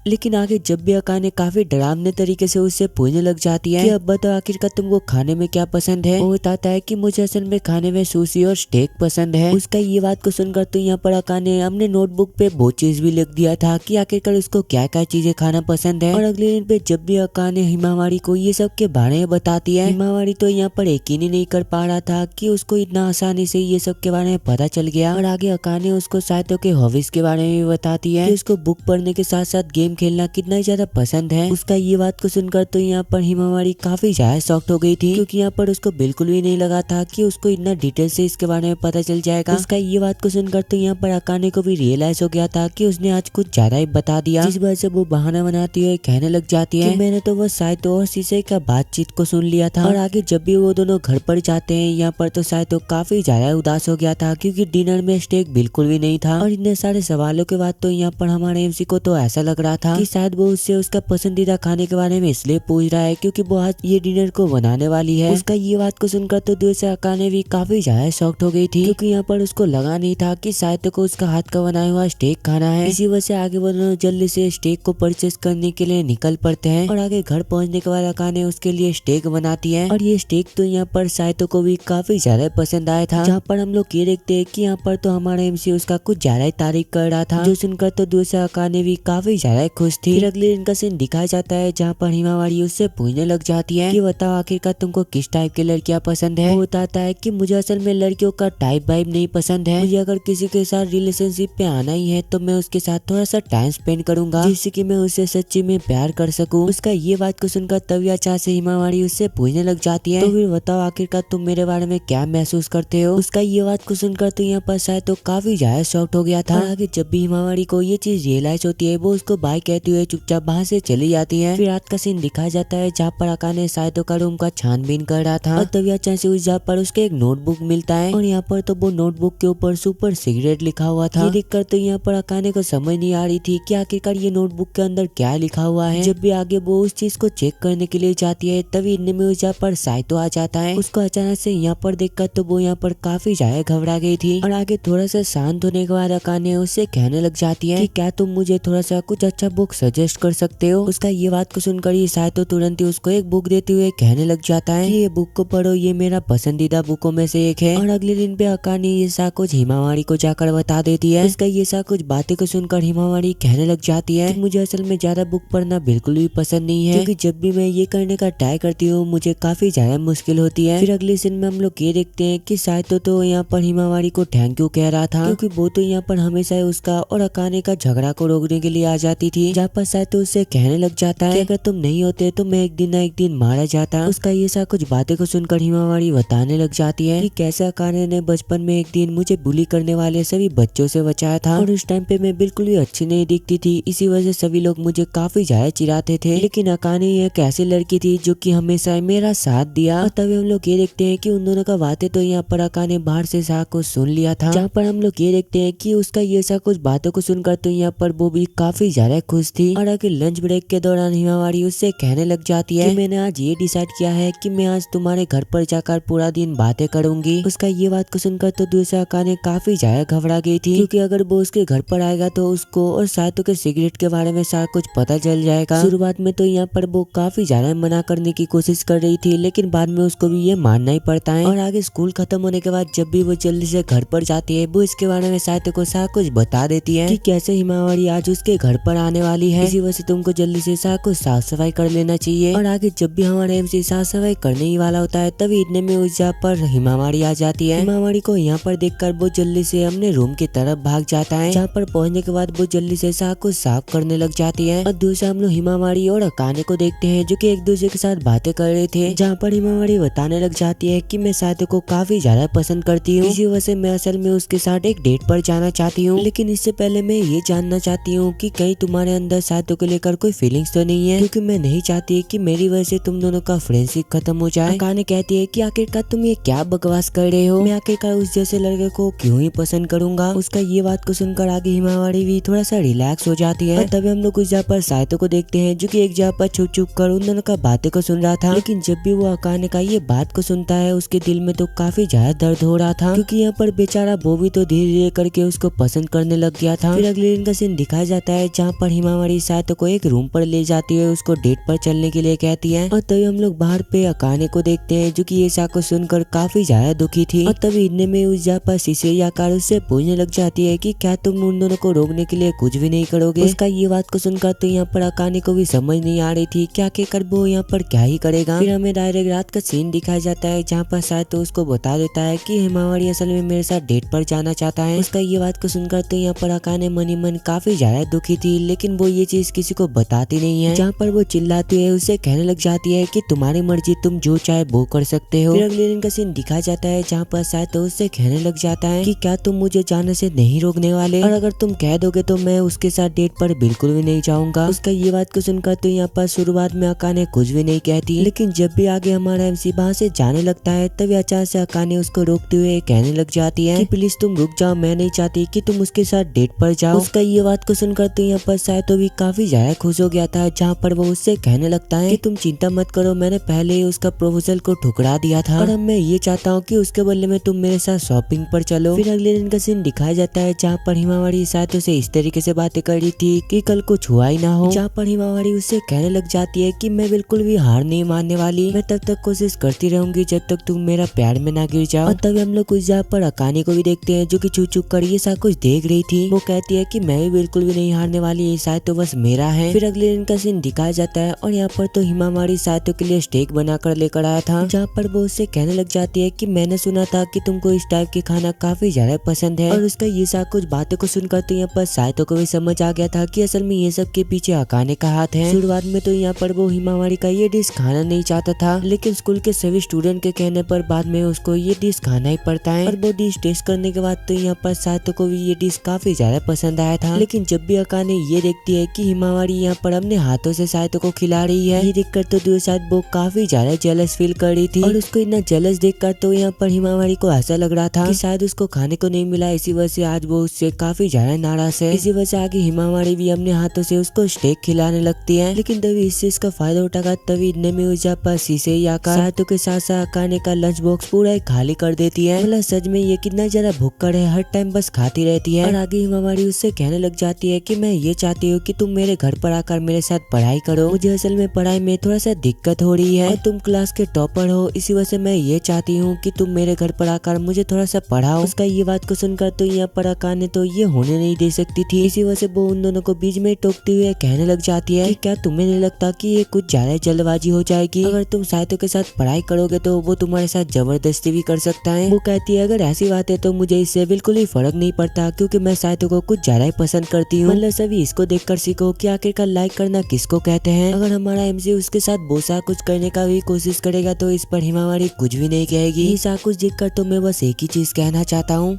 लेकिन आगे जब भी अकाने काफी डरावने तरीके से उससे पूछने लग जाती है कि अब बताओ आखिरकार तुमको खाने में क्या पसंद है। वो बताता है कि मुझे असल में खाने में सुशी और स्टेक पसंद है। उसका ये बात को सुनकर तो यहाँ पर अकाने अपने नोटबुक पे वो चीज भी लिख दिया था कि आखिरकार उसको क्या क्या चीजें खाना पसंद है। और अगले दिन पे जब भी अकाने हिमावारी को ये सब के बारे में बताती है, हिमावारी तो यहाँ पर यकीन ही नहीं कर पा रहा था कि उसको इतना आसानी से ये सब के बारे में पता चल गया। और आगे अकाने उसको साइतो के हॉबीज के बारे में भी बताती है कि उसको बुक पढ़ने के साथ साथ गेम गेम खेलना कितना ज्यादा पसंद है। उसका ये बात को सुनकर तो यहाँ पर हिमावारी काफी ज्यादा शॉक्ड हो गई थी, क्योंकि यहाँ पर उसको बिल्कुल भी नहीं लगा था कि उसको इतना डिटेल से इसके बारे में पता चल जाएगा। उसका ये बात को सुनकर तो यहाँ पर अकाने को भी रियलाइज हो गया था कि उसने आज कुछ ज्यादा ही बता दिया, जिस वजह से वो बहाना बनाती हुई कहने लग जाती है कि मैंने तो वो साइतो और शीशे का बातचीत को सुन लिया था। और आगे जब भी वो दोनों घर पर जाते हैं, यहाँ पर तो साइतो काफी ज्यादा उदास हो गया था, क्योंकि डिनर में स्टेक बिल्कुल भी नहीं था। और इतने सारे सवालों के बाद तो यहाँ पर हमारे एमसी को तो ऐसा लग रहा था कि शायद वो उससे उसका पसंदीदा खाने के बारे में इसलिए पूछ रहा है क्योंकि वो आज ये डिनर को बनाने वाली है। उसका ये बात को सुनकर तो दूर से अकाने भी काफी ज्यादा शॉक्ड हो गई थी, क्योंकि यहाँ पर उसको लगा नहीं था कि साइतो को उसका हाथ का बनाया हुआ स्टेक खाना है। इसी वजह से आगे वो दोनों जल्दी से स्टेक को परचेस करने के लिए निकल पड़ते हैं। और आगे घर पहुंचने के बाद अकाने उसके लिए स्टेक बनाती है, और ये स्टेक तो यहाँ पर साइतो को भी काफी ज्यादा पसंद आया था। जहाँ पर हम लोग ये देखते हैं कि यहाँ पर तो हमारा एमसी उसका कुछ ज्यादा ही तारीफ कर रहा था, जो सुनकर तो दूर से अकाने भी काफी ज्यादा खुश थी। फिर अगले दिन का सीन दिखाया जाता है, जहाँ पर हिमावारी उससे पूछने लग जाती है कि बताओ आखिरकार तुमको किस टाइप की लड़कियां पसंद है। वो बताता है कि मुझे असल में लड़कियों का टाइप वाइब नहीं पसंद है, मुझे अगर किसी के साथ रिलेशनशिप पे आना ही है तो मैं उसके साथ थोड़ा सा टाइम स्पेंड करूंगा, जिससे कि मैं उससे सच्ची में प्यार कर सकूं। उसका ये बात को सुनकर तभी अचानक से हिमावारी उससे पूछने लग जाती है, तो फिर बताओ आखिरकार तुम मेरे बारे में क्या महसूस करते हो। उसका ये बात को सुनकर तो यहाँ पर शायद तो काफी ज्यादा शॉक्ड हो गया था। आगे जब भी हिमावारी को ये चीज रियलाइज होती है, वो उसको बाय कहते हुए चुपचाप वहाँ से चली जाती है। फिर रात का सीन दिखाया जाता है, जहाँ पर अकाने साइतो का रूम का छानबीन कर रहा था, और तभी अचानक से उस जगह पर उसके एक नोटबुक मिलता है, और यहाँ पर तो वो नोटबुक के ऊपर सुपर सिगरेट लिखा हुआ था। ये देखकर तो यहाँ पर अकाने को समझ नहीं आ रही थी कि आखिरकार ये नोटबुक के अंदर क्या लिखा हुआ है। जब भी आगे वो उस चीज को चेक करने के लिए जाती है, तभी इतने में उस जगह पर साइतो आ जाता है। उसको अचानक से यहाँ पर देखकर तो वो यहाँ पर काफी ज्यादा घबरा गई थी। और आगे थोड़ा सा शांत होने के बाद अकाने उससे कहने लग जाती है कि क्या तुम मुझे थोड़ा सा कुछ अच्छा बुक सजेस्ट कर सकते हो। उसका ये बात को सुनकर ही साइतो तुरंत ही उसको एक बुक देते हुए कहने लग जाता है कि ये बुक को पढ़ो, ये मेरा पसंदीदा बुकों में से एक है। और अगले दिन पे अकाने ये सा कुछ हिमावारी को जाकर बता देती है। इसका ये सा कुछ बातें को सुनकर हिमावारी कहने लग जाती है कि मुझे असल में ज्यादा बुक पढ़ना बिल्कुल भी पसंद नहीं है, क्योंकि जब भी मैं ये करने का ट्राई करती हूँ मुझे काफी ज्यादा मुश्किल होती है। फिर अगले सीन में हम लोग ये देखते हैं कि साइतो तो यहाँ पर हिमावारी को थैंक यू कह रहा था, क्योंकि वो तो यहाँ पर हमेशा उसका और अकाने का झगड़ा को रोकने के लिए आ जाती थी। जहाँ पर साइतो उससे कहने लग जाता है कि अगर तुम नहीं होते तो मैं एक दिन ना एक दिन मारा जाता। उसका ये सा कुछ बातें को सुनकर हिमावारी बताने लग जाती है कि कैसे अकाने ने बचपन में एक दिन मुझे बुली करने वाले सभी बच्चों से बचाया था, और उस टाइम पे मैं बिल्कुल भी अच्छी नहीं दिखती थी, इसी वजह से सभी लोग मुझे काफी ज्यादा चिढ़ाते थे। लेकिन अकाने एक ऐसी लड़की थी जो कि हमेशा मेरा साथ दिया। और तभी हम लोग ये देखते हैं कि उन दोनों का बातें तो यहाँ पर अकाने बाहर से सा कुछ सुन लिया था। जहाँ पर हम लोग ये देखते हैं कि उसका ये सा कुछ बातों को सुनकर तो यहाँ पर वो भी काफी ज्यादा खुश थी। और आगे लंच ब्रेक के दौरान हिमावारी उससे कहने लग जाती है कि मैंने आज ये डिसाइड किया है कि मैं आज तुम्हारे घर पर जाकर पूरा दिन बातें करूंगी। उसका ये बात को सुनकर तो दूसरा अकाने काफी ज्यादा घबरा गई थी, क्योंकि अगर वो उसके घर पर आएगा तो उसको और साइतो के सिगरेट के बारे में सारा कुछ पता चल जाएगा। शुरुआत में तो यहाँ पर वो काफी ज्यादा मना करने की कोशिश कर रही थी, लेकिन बाद में उसको भी ये मानना ही पड़ता है। और आगे स्कूल खत्म होने के बाद जब भी वो जल्दी से घर पर जाती है, वो इसके बारे में साइतो को सारा कुछ बता देती है कि कैसे हिमावारी आज उसके घर पर आने वाली है, इसी वजह से तुमको जल्दी से सारा कुछ साफ सफाई कर लेना चाहिए। और आगे जब भी हमारा एमसी साफ सफाई करने ही वाला होता है, तभी इतने में उस जगह पर हिमावारी आ जाती है। हिमावारी को यहाँ पर देखकर वो जल्दी से अपने रूम की तरफ भाग जाता है। जहाँ पर पहुंचने के बाद वो जल्दी से सारा कुछ साफ करने लग जाती है। और दूसरा हम लोग हिमावारी और अकाने को देखते हैं, जो कि एक दूसरे के साथ बातें कर रहे थे। जहाँ पर हिमावारी बताने लग जाती है कि मैं साइतो को काफी ज्यादा पसंद करती हूँ, इसी वजह से मैं असल में उसके साथ एक डेट पर जाना चाहती हूँ। लेकिन इससे पहले मैं ये जानना चाहती हूँ कि कहीं तुम्हारे अंदर साइतो को लेकर कोई फीलिंग्स तो नहीं है, क्योंकि मैं नहीं चाहती कि मेरी वजह से तुम दोनों का फ्रेंडशिप खत्म हो जाए। अकाने कहती है कि आखिरकार तुम ये क्या बकवास कर रहे हो, मैं आखिरकार उस जैसे लड़के को क्यों ही पसंद करूंगा। उसका ये बात को सुनकर आगे हिमावारी भी थोड़ा सा रिलैक्स हो जाती है। और तभी हम लोग उस जगह पर साइतो को देखते हैं, जो कि एक जगह पर छुप छुप कर उन दोनों का बातें को सुन रहा था। लेकिन जब भी वो अकाने का ये बात को सुनता है, उसके दिल में तो काफी ज्यादा दर्द हो रहा था, क्योंकि यहाँ पर बेचारा वो भी तो धीरे धीरे करके उसको पसंद करने लग गया था। फिर अगले दिन का सीन दिखाया जाता है, जहाँ पर हिमावारी साइतो को एक रूम पर ले जाती है, उसको डेट पर चलने के लिए कहती है। और तभी हम लोग बाहर पे अकाने को देखते हैं, जो कि ये सा को सुनकर काफी ज्यादा दुखी थी। और तभी इतने में उस जगह पर शीशे कार उससे पूछने लग जाती है कि क्या तुम उन दोनों को रोकने के लिए कुछ भी नहीं करोगे। उसका ये बात को सुनकर तो यहाँ पर अकाने को भी समझ नहीं आ रही थी क्या कर वो यहाँ पर क्या ही करेगा। फिर हमें डायरेक्ट रात का सीन दिखाया जाता है, जहाँ पर साइतो उसको बता देता है कि हिमावारी असल में मेरे साथ डेट पर जाना चाहता है। उसका ये बात को सुनकर तो यहाँ पर अकाने मन ही मन काफी ज्यादा दुखी थी, लेकिन लेकिन वो ये चीज किसी को बताती नहीं है। जहाँ पर वो चिल्लाती है, उसे कहने लग जाती है कि तुम्हारी मर्जी, तुम जो चाहे वो कर सकते हो। फिर अगले दिन का सीन दिखा जाता है जहाँ पर साइतो उससे कहने लग जाता है कि क्या तुम मुझे जाने से नहीं रोकने वाले, और अगर तुम कह दोगे तो मैं उसके साथ डेट पर बिल्कुल भी नहीं जाऊंगा। उसका ये बात को सुनकर तो यहाँ पर शुरुआत में अकाने कुछ भी नहीं कहती, लेकिन जब भी आगे हमारा एमसी वहाँ से जाने लगता है तभी अचानक से अकाने उसको रोकते हुए कहने लग जाती है कि प्लीज तुम रुक जाओ, मैं नहीं चाहती कि तुम उसके साथ डेट पर जाओ। उसका ये बात को सुनकर तो यहाँ पर साइतो भी काफी ज्यादा खुश हो गया था, जहाँ पर वो उससे कहने लगता है कि तुम चिंता मत करो, मैंने पहले ही उसका प्रपोजल को ठुकरा दिया था और अब मैं ये चाहता हूँ कि उसके बदले में तुम मेरे साथ शॉपिंग पर चलो। फिर अगले दिन का सीन दिखाया जाता है जहाँ पर हिमावारी साइतो से इस तरीके से बातें कर रही थी कि कल कुछ हुआ ही ना हो, जहाँ पर हिमावारी उससे कहने लग जाती है कि मैं बिल्कुल भी हार नहीं मानने वाली, मैं तब तक कोशिश करती रहूंगी जब तक तुम मेरा प्यार में ना गिर जाओ। और तभी हम लोग कुछ जहाँ पर अकाने को भी देखते हैं जो कि छुप छुप कर ये सब कुछ देख रही थी। वो कहती है कि मैं भी बिल्कुल भी नहीं हारने वाली, ये साइतो बस मेरा है। फिर अगले दिन का सीन दिखाया जाता है और यहाँ पर तो हिमावारी साइतो के लिए स्टेक बनाकर लेकर आया था, जहाँ पर वो उससे कहने लग जाती है कि मैंने सुना था कि तुमको इस टाइप के खाना काफी ज्यादा पसंद है। और उसका ये सब कुछ बातों को सुनकर तो यहाँ पर साइतो को भी समझ आ गया था कि असल में ये सब के पीछे अकाने का हाथ है। शुरुआत में तो यहाँ पर वो हिमावारी का ये डिश खाना नहीं चाहता था, लेकिन स्कूल के सभी स्टूडेंट के कहने पर बाद में उसको ये डिश खाना ही पड़ता है। और वो डिश टेस्ट करने के बाद तो यहाँ पर साइतो को भी ये डिश काफी ज्यादा पसंद आया था। लेकिन जब भी अकाने ये देखती है कि हिमावारी यहाँ पर अपने हाथों से साइतो को खिला रही है, ये देखकर तो शायद वो काफी ज्यादा जेलस फील कर रही थी। और उसको इतना जेलस देखकर तो यहाँ पर हिमावारी को ऐसा लग रहा था कि शायद उसको खाने को नहीं मिला, इसी वजह से आज वो उससे काफी ज्यादा नाराज है। इसी वजह से आगे हिमावारी भी अपने हाथों से उसको स्टेक खिलाने लगती है। लेकिन तभी इस चीज का फायदा उठाकर तभी इतने में उस पर शीशे ही आकर साइतो के साथ साथ अकाने का लंच बॉक्स पूरा ही खाली कर देती है। मतलब सच में ये कितना ज्यादा भुक्कड़ है, हर टाइम बस खाती रहती है। और आगे हिमावारी उससे कहने लग जाती है कि मैं ये चाहती हूँ कि तुम मेरे घर पर आकर मेरे साथ पढ़ाई करो, मुझे असल में पढ़ाई में थोड़ा सा दिक्कत हो रही है और तुम क्लास के टॉपर हो, इसी वजह से मैं ये चाहती हूँ कि तुम मेरे घर पर आकर मुझे थोड़ा सा पढ़ाओ। उसका ये बात को सुनकर तो यहाँ पर अकाने तो ये होने नहीं दे सकती थी, इसी वजह से वो उन दोनों को बीच में टोकते हुए कहने लग जाती है कि क्या तुम्हें नहीं लगता कि ये कुछ ज्यादा जल्दबाजी हो जाएगी, अगर तुम साइतो के साथ पढ़ाई करोगे तो वो तुम्हारे साथ जबरदस्ती भी कर सकता है। वो कहती है अगर ऐसी बात है तो मुझे इससे बिल्कुल ही फर्क नहीं पड़ता, क्योंकि मैं साइतो को कुछ ज्यादा ही पसंद करती हूँ। मतलब सभी इसको देखकर सीखो कि आखिरकार लाइक करना किसको कहते हैं। अगर हमारा एमसी उसके साथ बोसा कुछ करने का भी कोशिश करेगा तो इस पर हिमावारी कुछ भी नहीं कहेगी। ये सब कुछ देखकर तो मैं बस एक ही चीज कहना चाहता हूँ,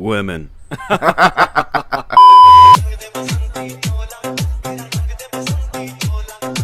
Women.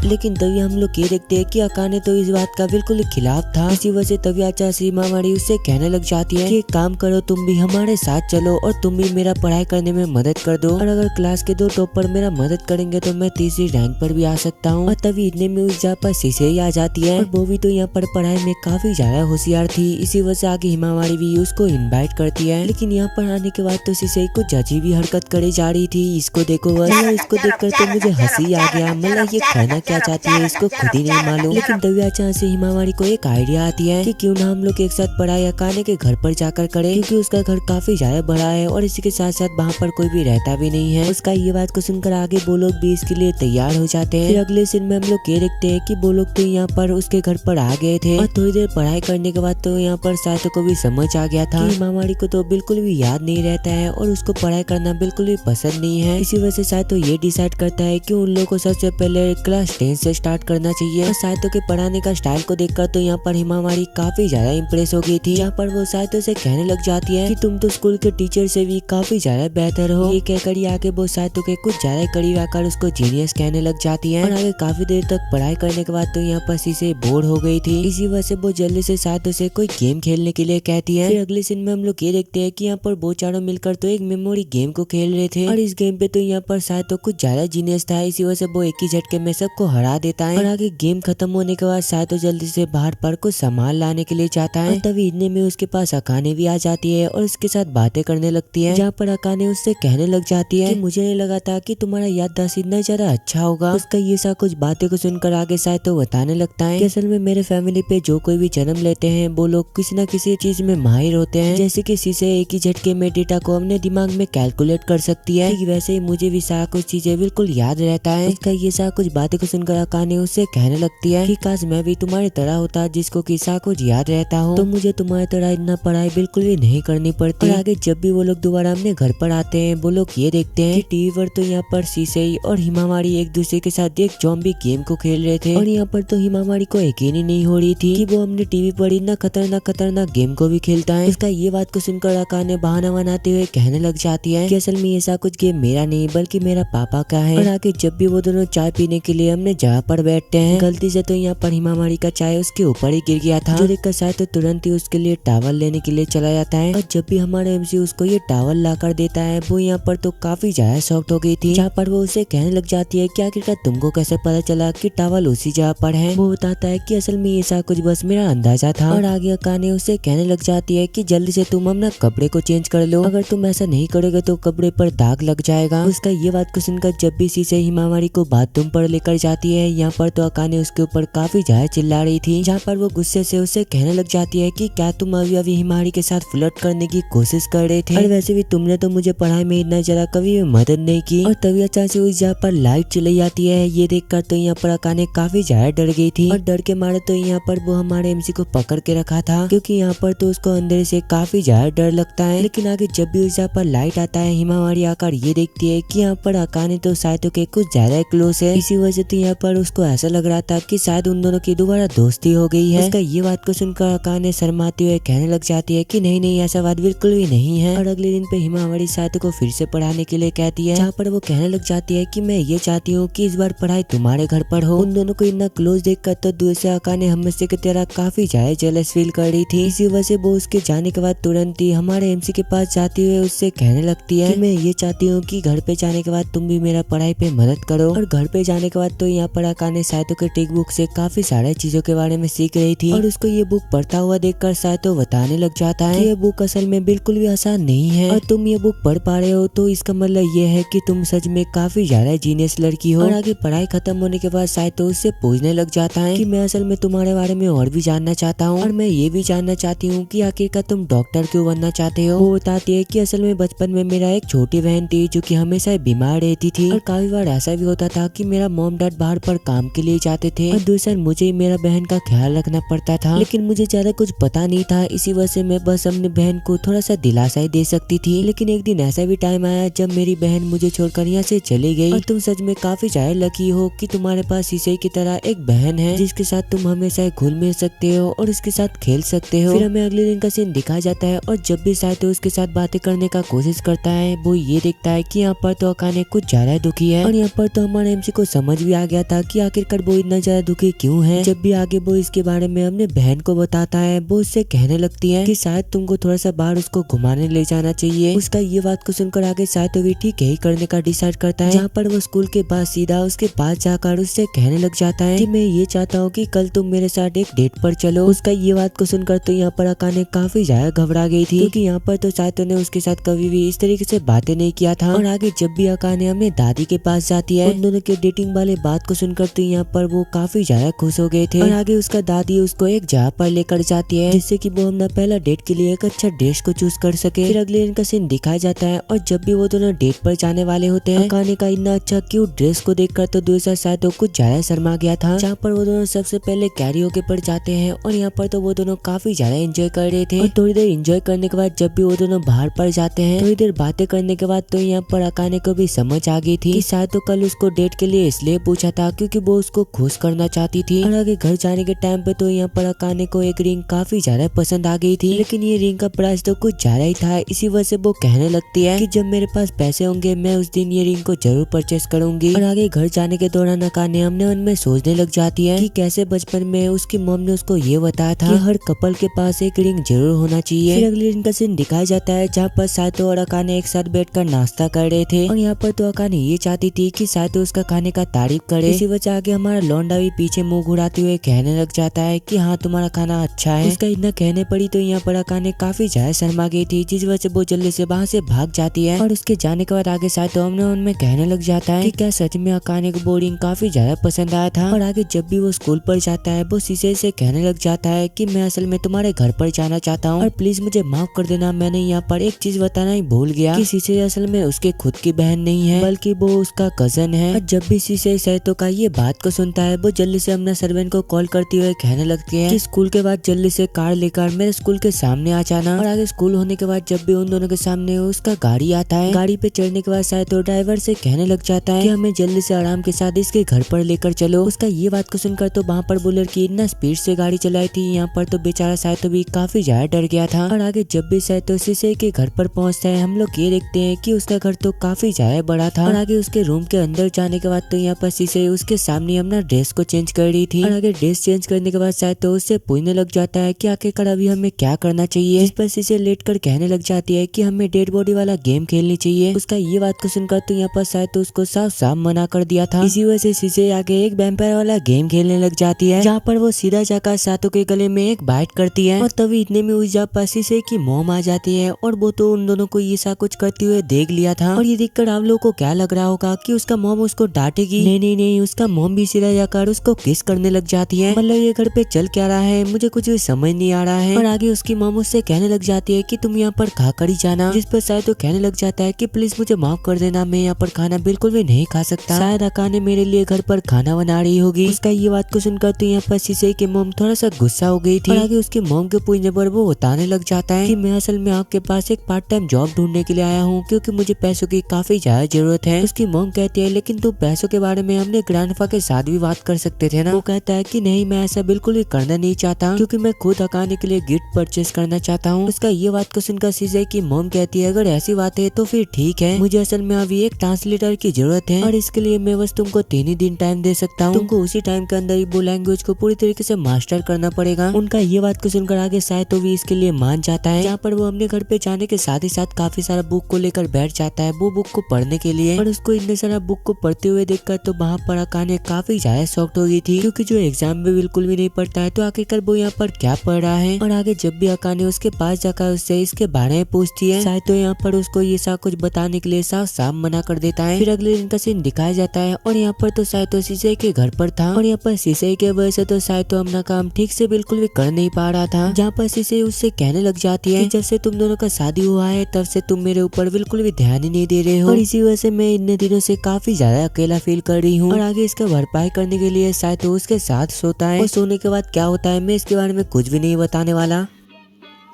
लेकिन तभी हम लोग ये देखते हैं कि अकाने तो इस बात का बिल्कुल खिलाफ था। इसी वजह से तभी आचार्य हिमावारी उससे कहने लग जाती है कि एक काम करो, तुम भी हमारे साथ चलो और तुम भी मेरा पढ़ाई करने में मदद कर दो, और अगर क्लास के 2 टॉपर मेरा मदद करेंगे तो मैं 3री रैंक पर भी आ सकता हूँ। और तभी इतने में उस जहाँ पर शीशे ही आ जाती है, और वो भी तो यहाँ पर पढ़ाई में काफी ज्यादा होशियार थी, इसी वजह से आगे हिमावारी भी उसको इन्वाइट करती है। लेकिन यहाँ पर आने के बाद तो शीशे कुछ अजीब ही हरकत करी जा रही थी। इसको देखो बस, इसको देखकर तो मुझे हंसी आ गया, मतलब ये कहना क्या चाहती है इसको खुद ही नहीं मालूम। लेकिन तभी अचानक से हिमावारी को एक आइडिया आती है कि क्यों ना हम लोग एक साथ पढ़ाई अकाने के घर पर जाकर करें, क्योंकि उसका घर काफी ज्यादा बड़ा है और इसी के साथ साथ वहाँ पर कोई भी रहता भी नहीं है। उसका ये बात को सुनकर आगे वो लोग भी इसके लिए तैयार हो जाते हैं। फिर अगले सीन में हम लोग ये देखते हैं कि वो लोग तो यहाँ पर उसके घर पर आ गए थे, और थोड़ी देर पढ़ाई करने के बाद तो यहाँ पर साइतो को भी समझ आ गया था कि हिमावारी को तो बिल्कुल भी याद नहीं रहता है और उसको पढ़ाई करना बिल्कुल भी पसंद नहीं है। इसी वजह से साइतो ये डिसाइड करता है कि उन लोगों को सबसे पहले क्लास 10 से स्टार्ट करना चाहिए। और साइतो के पढ़ाने का स्टाइल को देखकर तो यहाँ पर हिमावारी काफी ज्यादा इम्प्रेस हो गई थी। यहाँ पर वो साइतो से कहने लग जाती है कि तुम तो स्कूल के टीचर से भी काफी ज्यादा बेहतर हो। ये कहकर आगे वो साइतो के कुछ ज्यादा करीब आकर उसको जीनियस कहने लग जाती है। और आगे काफी देर तक पढ़ाई करने के बाद तो यहाँ पर शीशे बोर हो गई थी, इसी वजह से वो जल्दी से साइतो से कोई गेम खेलने के लिए कहती है। फिर अगले सीन में हम लोग ये देखते हैं कि यहाँ पर वो चारों मिलकर तो एक मेमोरी गेम को खेल रहे थे, और इस गेम पे तो यहाँ पर साइतो कुछ ज्यादा जीनियस था, इसी वजह से वो एक ही झटके में सबको हरा देता है। और आगे गेम खत्म होने के बाद साइतो जल्दी से बाहर पर कुछ सामान लाने के लिए जाता है, और तभी इतने में उसके पास अकाने भी आ जाती है और उसके साथ बातें करने लगती है, जहाँ पर अकाने उससे कहने लग जाती है कि मुझे नहीं लगा था कि तुम्हारा याददाश्त इतना ज्यादा अच्छा होगा। उसका ये सब कुछ बातें को सुनकर आगे साइतो बताने लगता है कि असल में मेरे फैमिली पे जो कोई भी जन्म लेते हैं वो लोग किसी न किसी चीज में माहिर होते हैं, जैसे कि शीशे एक ही झटके में डेटा को अपने दिमाग में कैलकुलेट कर सकती है, वैसे ही मुझे भी सारा कुछ चीजें बिल्कुल याद रहता है। उसका ये सारा कुछ बातें को सुनकर सुनकर अकाने उससे कहने लगती है कि काश मैं भी तुम्हारी तरह होता जिसको कि सब कुछ याद रहता हो, तो मुझे तुम्हारी तरह इतना पढ़ाई बिल्कुल भी नहीं करनी पड़ती। और आगे जब भी वो लोग दोबारा अपने घर पर आते हैं वो लोग ये देखते हैं कि टीवी पर तो यहाँ पर सीसेई और हिमावारी एक दूसरे के साथ एक ज़ॉम्बी गेम को खेल रहे थे। और यहाँ पर तो हिमावारी को यकीन ही नहीं हो रही थी कि वो अपने टीवी पर इतना खतरनाक गेम को भी खेलता है। उसका ये बात को सुनकर अकाने बहाना बनाते हुए कहने लग जाती है कि असल में ऐसा कुछ गेम मेरा नहीं बल्कि मेरा पापा का है। और आगे जब भी वो दोनों चाय पीने के लिए अपने जगह पर बैठते हैं, गलती से तो यहाँ पर हिमावारी का चाय उसके ऊपर ही गिर गया था, जो देखकर शायद तो तुरंत ही उसके लिए टावल लेने के लिए चला जाता है। और जब भी हमारे एमसी उसको ये टावल ला कर देता है वो यहाँ पर तो काफी ज्यादा शॉक्ड हो गई थी, जहाँ पर वो उसे कहने लग जाती है कि आखिरकार तुमको कैसे पता चला कि टावल उसी जगह पर है। वो बताता है कि असल में ऐसा कुछ बस मेरा अंदाजा था। और आगे अकाने उसे कहने लग जाती है कि जल्दी से तुम अपना कपड़े को चेंज कर लो, अगर तुम ऐसा नहीं करोगे तो कपड़े पर दाग लग जाएगा। उसका ये बात को सुनकर जब भी सीसे हिमावारी को बाथरूम पर लेकर जाती है, यहाँ पर तो अकाने उसके ऊपर काफी ज्यादा चिल्ला रही थी, जहाँ पर वो गुस्से से उसे कहने लग जाती है कि क्या तुम अभी हिमावारी के साथ फ्लर्ट करने की कोशिश कर रहे थे, और वैसे भी तुमने तो मुझे पढ़ाई में इतना ज्यादा कभी भी मदद नहीं की। और तभी अचानक से उस जगह पर लाइट चली जाती है। ये देखकर तो यहाँ पर अकाने काफी ज्यादा डर गई थी, और डर के मारे तो यहाँ पर वो हमारे एमसी को पकड़ के रखा था, क्योंकि यहाँ पर तो उसको अंदर से काफी ज्यादा डर लगता है। लेकिन आगे जब भी उस जगह पर लाइट आता है, हिमावारी आकर ये देखती है कि यहाँ पर अकाने तो शायद के कुछ ज्यादा क्लोज है। इसी वजह से यहाँ पर उसको ऐसा लग रहा था कि शायद उन दोनों की दोबारा दोस्ती हो गई है। उसका ये बात को सुनकर अकाने शर्माते हुए कहने लग जाती है कि नहीं ऐसा बात बिल्कुल भी नहीं है। और अगले दिन पे हिमावारी साहित्य को फिर से पढ़ाने के लिए कहती है, जहाँ पर वो कहने लग जाती है कि मैं ये चाहती हूँ कि इस बार पढ़ाई तुम्हारे घर पर हो। उन दोनों को इतना क्लोज देखकर तो दूर से अकाने हमेशा की तरह काफी ज्यादा जेलस फील कर रही थी। इसी वजह से वो उसके जाने के बाद तुरंत ही हमारे एमसी के पास जाती हुए उससे कहने लगती है कि मैं ये चाहती हूँ कि घर पे जाने के बाद तुम भी मेरा पढ़ाई पे मदद करो। और घर पे जाने के बाद तो यहाँ पर अकाने साहित्य के टेक्स्ट बुक से काफी सारे चीजों के बारे में सीख रही थी, और उसको ये बुक पढ़ता हुआ देखकर साहित्य बताने लग जाता है कि ये बुक असल में बिल्कुल भी आसान नहीं है, और तुम ये बुक पढ़ पा रहे हो तो इसका मतलब ये है कि तुम सच में काफी ज्यादा जीनियस लड़की हो। और आगे पढ़ाई खत्म होने के बाद साहित्य उससे पूछने लग जाता है कि मैं असल में तुम्हारे बारे में और भी जानना चाहता हूँ, और मैं ये भी जानना चाहती हूँ कि आखिरकार तुम डॉक्टर क्यों बनना चाहते हो। वो बताती है कि असल में बचपन में मेरा एक छोटी बहन थी जो कि हमेशा बीमार रहती थी, और काफी बार ऐसा भी होता था कि मेरा मॉम डैड बाहर पर काम के लिए जाते थे, और दूसरा मुझे मेरा बहन का ख्याल रखना पड़ता था। लेकिन मुझे ज्यादा कुछ पता नहीं था, इसी वजह से मैं बस अपनी बहन को थोड़ा सा दिलासा ही दे सकती थी। लेकिन एक दिन ऐसा भी टाइम आया जब मेरी बहन मुझे छोड़कर यहाँ से चली गई, और तुम सच में काफी ज्यादा लकी हो कि तुम्हारे पास शीशे की तरह एक बहन है जिसके साथ तुम हमेशा घुल मिल सकते हो और उसके साथ खेल सकते हो। फिर हमें अगले दिन का सीन दिखाया जाता है, और जब भी शायद उसके साथ बातें करने का कोशिश करता है वो ये देखता है कि यहाँ पर तो अकाने कुछ ज्यादा दुखी है। और यहाँ पर तो हमारे एमसी को समझ भी आ गया था कि आखिरकार वो इतना ज्यादा दुखी क्यों है। जब भी आगे वो इसके बारे में अपने बहन को बताता है वो उससे कहने लगती है कि शायद तुमको थोड़ा सा बाहर उसको घुमाने ले जाना चाहिए। उसका ये बात को सुनकर आगे शायद भी ठीक यही करने का डिसाइड करता है, जहाँ पर वो स्कूल के बाद सीधा उसके पास जाकर उससे कहने लग जाता है कि मैं ये चाहता हूँ कि कल तुम मेरे साथ एक डेट पर चलो। उसका ये बात को सुनकर तो यहाँ पर अकाने काफी ज्यादा घबरा गई थी, क्योंकि यहाँ पर तो साहित्य ने उसके साथ कभी भी इस तरीके से बातें नहीं किया था। और आगे जब भी अकाने अपने दादी के पास जाती है, उन दोनों के डेटिंग वाले बात को सुनकर तो यहाँ पर वो काफी ज्यादा खुश हो गए थे। और आगे उसका दादी उसको एक जगह पर लेकर जाती है जिससे कि वो अपना पहला डेट के लिए एक अच्छा ड्रेस को चूज कर सके। फिर अगले दिन का सीन दिखाया जाता है, और जब भी वो दोनों डेट पर जाने वाले होते हैं, अकाने का इतना अच्छा क्यूट ड्रेस को देखकर तो दूसरा शायद तो कुछ ज्यादा शर्मा गया था, जहाँ पर वो दोनों सबसे पहले कैरियोके पर जाते हैं। और यहाँ पर तो वो दोनों काफी ज्यादा एंजॉय कर रहे थे। और थोड़ी देर एंजॉय करने के बाद जब भी वो दोनों बाहर पर जाते हैं, थोड़ी देर बातें करने के बाद तो यहाँ पर अकाने को भी समझ आ गई थी कि शायद तो कल उसको डेट के लिए इसलिए पूछा था क्योंकि वो उसको खुश करना चाहती थी। और आगे घर जाने के टाइम पे तो यहाँ पर अकाने को एक रिंग काफी ज्यादा पसंद आ गई थी, लेकिन ये रिंग का प्राइस तो कुछ ज्यादा ही था। इसी वजह से वो कहने लगती है कि जब मेरे पास पैसे होंगे मैं उस दिन ये रिंग को जरूर परचेस करूंगी। और आगे घर जाने के दौरान अकाने अपने मन में सोचने लग जाती है कि कैसे बचपन में उसकी मॉम ने उसको ये बताया था कि हर कपल के पास एक रिंग जरूर होना चाहिए। फिर अगले दिन का सीन दिखाया जाता है, जहाँ पर सातो और अकाने एक साथ बैठकर नाश्ता कर रहे थे, और यहाँ पर तो अकाने ये चाहती थी कि सातो उसका खाने का तारीफ करे। इसी वजह आगे हमारा लौंडा भी पीछे मुंह घुराते हुए कहने लग जाता है कि हाँ तुम्हारा खाना अच्छा है। उसका इतना कहने पड़ी तो यहाँ पर अकाने काफी ज्यादा शर्मा गई थी, जिस वजह से वो जल्दी से वहाँ से भाग जाती है। और उसके जाने के बाद आगे सातो हमने उनमें कहने लग जाता है कि क्या सच में अकाने को बोर्डिंग काफी ज्यादा पसंद आया था। और आगे जब भी वो स्कूल पर जाता है वो शीशे से कहने लग जाता है कि मैं असल में तुम्हारे घर पर जाना चाहता हूँ, और प्लीज मुझे माफ कर देना, मैंने यहाँ पर एक चीज बताना ही भूल गया कि शीशे असल में उसके खुद की बहन नहीं है बल्कि वो उसका कजन है। और जब भी शीशे सहतो का ये बात को सुनता है वो जल्दी से अपना सर्वेंट को कॉल करती हुए कहने लगती है कि स्कूल के बाद जल्दी से कार लेकर मेरे स्कूल के सामने आ जाना। और आगे स्कूल होने के बाद जब भी उन दोनों के सामने उसका गाड़ी आता है, गाड़ी पे चढ़ने के बाद शायद तो ड्राइवर से कहने लग जाता है कि हमें जल्दी से आराम के साथ इसके घर पर लेकर चलो। उसका ये बात को सुनकर तो वहाँ पर वो लड़की इतना स्पीड से गाड़ी चलाई थी, यहाँ पर तो बेचारा शायद तो भी काफी ज्यादा डर गया था। और आगे जब भी शायद तो शीशे के घर पर पहुँचता है, हम लोग ये देखते हैं कि उसका घर तो काफी ज्यादा बड़ा था। और आगे उसके रूम के अंदर जाने के बाद तो यहाँ पर शीशे उसके सामने अपना ड्रेस को चेंज कर रही थी। और आगे ड्रेस चेंज करने के बाद शायद तो उससे पूछने लग जाता है कि आखिरकार अभी हमें क्या करना चाहिए। इस पर शीशे लेट कर कहने लग जाती है कि हमें डेड बॉडी वाला गेम खेलनी चाहिए। उसका ये बात को सुनकर तो यहाँ पर शायद तो उसको साफ साफ मना कर दिया था। इसी वजह से शीशे आगे एक वैम्पायर वाला गेम खेलने लग जाती है, जहाँ पर वो सीधा जाकर सातों के गले में एक बाइट करती है। और तभी इतने में उस पर शीशे की मॉम आ जाती है और वो तो उन दोनों को ये सा कुछ करते हुए देख लिया था। और ये देखकर आप लोगों को क्या लग रहा होगा कि उसका मॉम उसको डांटेगी? नहीं नहीं नहीं, उसका मॉम भी सीधा जाकर उसको किस करने लग जाती है। मतलब ये घर पे चल क्या रहा है, मुझे कुछ भी समझ नहीं आ रहा है। और आगे उसकी मॉम उससे कहने लग जाती है कि तुम यहाँ पर खा कर ही जाना, जिस पर शायद तो कहने लग जाता है कि प्लीज मुझे माफ कर देना, मैं यहाँ पर खाना बिल्कुल भी नहीं खा सकता, शायद अका ने मेरे लिए घर पर खाना बना रही होगी। उसका ये बात को सुनकर तो यहाँ पर शीशे की मॉम थोड़ा सा गुस्सा हो गई थी। और आगे उसकी मॉम के पूछने पर वो बताने लग जाता है कि मैं असल में आपके पास एक पार्ट टाइम जॉब ढूंढने के लिए आया हूँ, क्योंकि मुझे पैसों की काफी ज्यादा जरूरत है। उसकी मॉम कहती है लेकिन तुम पैसों के बारे में अपने ग्रैंडपा के साथ भी बात कर सकते थे ना। वो कहता है कि नहीं, मैं ऐसा बिल्कुल भी करना नहीं चाहता, क्योंकि मैं खुद अकाने के लिए गिफ्ट परचेस करना चाहता हूँ। उसका ये बात को सुनकर शीशे की मॉम कहती है अगर ऐसी बात है तो फिर ठीक है, मुझे असल में अभी एक ट्रांसलेटर की जरूरत है और इसके लिए मैं बस तुमको 3 ही दिन टाइम दे सकता हूँ। तुमको उसी टाइम के अंदर ही वो लैंग्वेज को पूरी तरीके से मास्टर करना पड़ेगा। उनका ये बात को सुनकर आगे शायद तो भी इसके लिए मान जाता है, जहाँ पर वो अपने घर पे जाने के साथ ही साथ काफी सारा बुक को लेकर बैठ जाता है वो बुक को पढ़ने के लिए। और उसको इतने सारा बुक को पढ़ते हुए देखकर तो वहाँ पर अकाने काफी ज्यादा शॉक्ड हो गई थी, क्योंकि जो एग्जाम में बिल्कुल भी नहीं पढ़ता है तो आखिरकार वो यहाँ पर क्या पढ़ रहा है। और आगे जब भी अकाने उसके पास जाकर उससे इसके बारे में पूछती है, शायद तो यहाँ पर उसको ये सब कुछ बताने के लिए साफ साफ मना कर देता है। फिर अगले दिन का सीन दिखाया जाता है और यहाँ पर तो शायद तो शीशे के घर पर था, और यहाँ पर शीशे के वजह से तो शायद तो अपना काम ठीक से बिल्कुल भी कर नहीं पा रहा था, जहाँ पर शीशे उससे कहने लग जाती है जब से तुम दोनों का शादी हुआ है तब से तुम मेरे ऊपर बिल्कुल भी ध्यान ही नहीं दे रहे हो, और इसी वजह से मैं इतने दिनों से काफी ज्यादा अकेला फील कर रही हूँ। और आगे इसका भरपाई करने के लिए शायद तो उसके साथ सोता है, और सोने के बाद क्या होता है मैं इसके बारे में कुछ भी नहीं बताने वाला।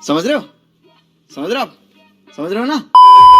समझ रहे हो? समझ रहे हो आप? समझ रहे हो ना?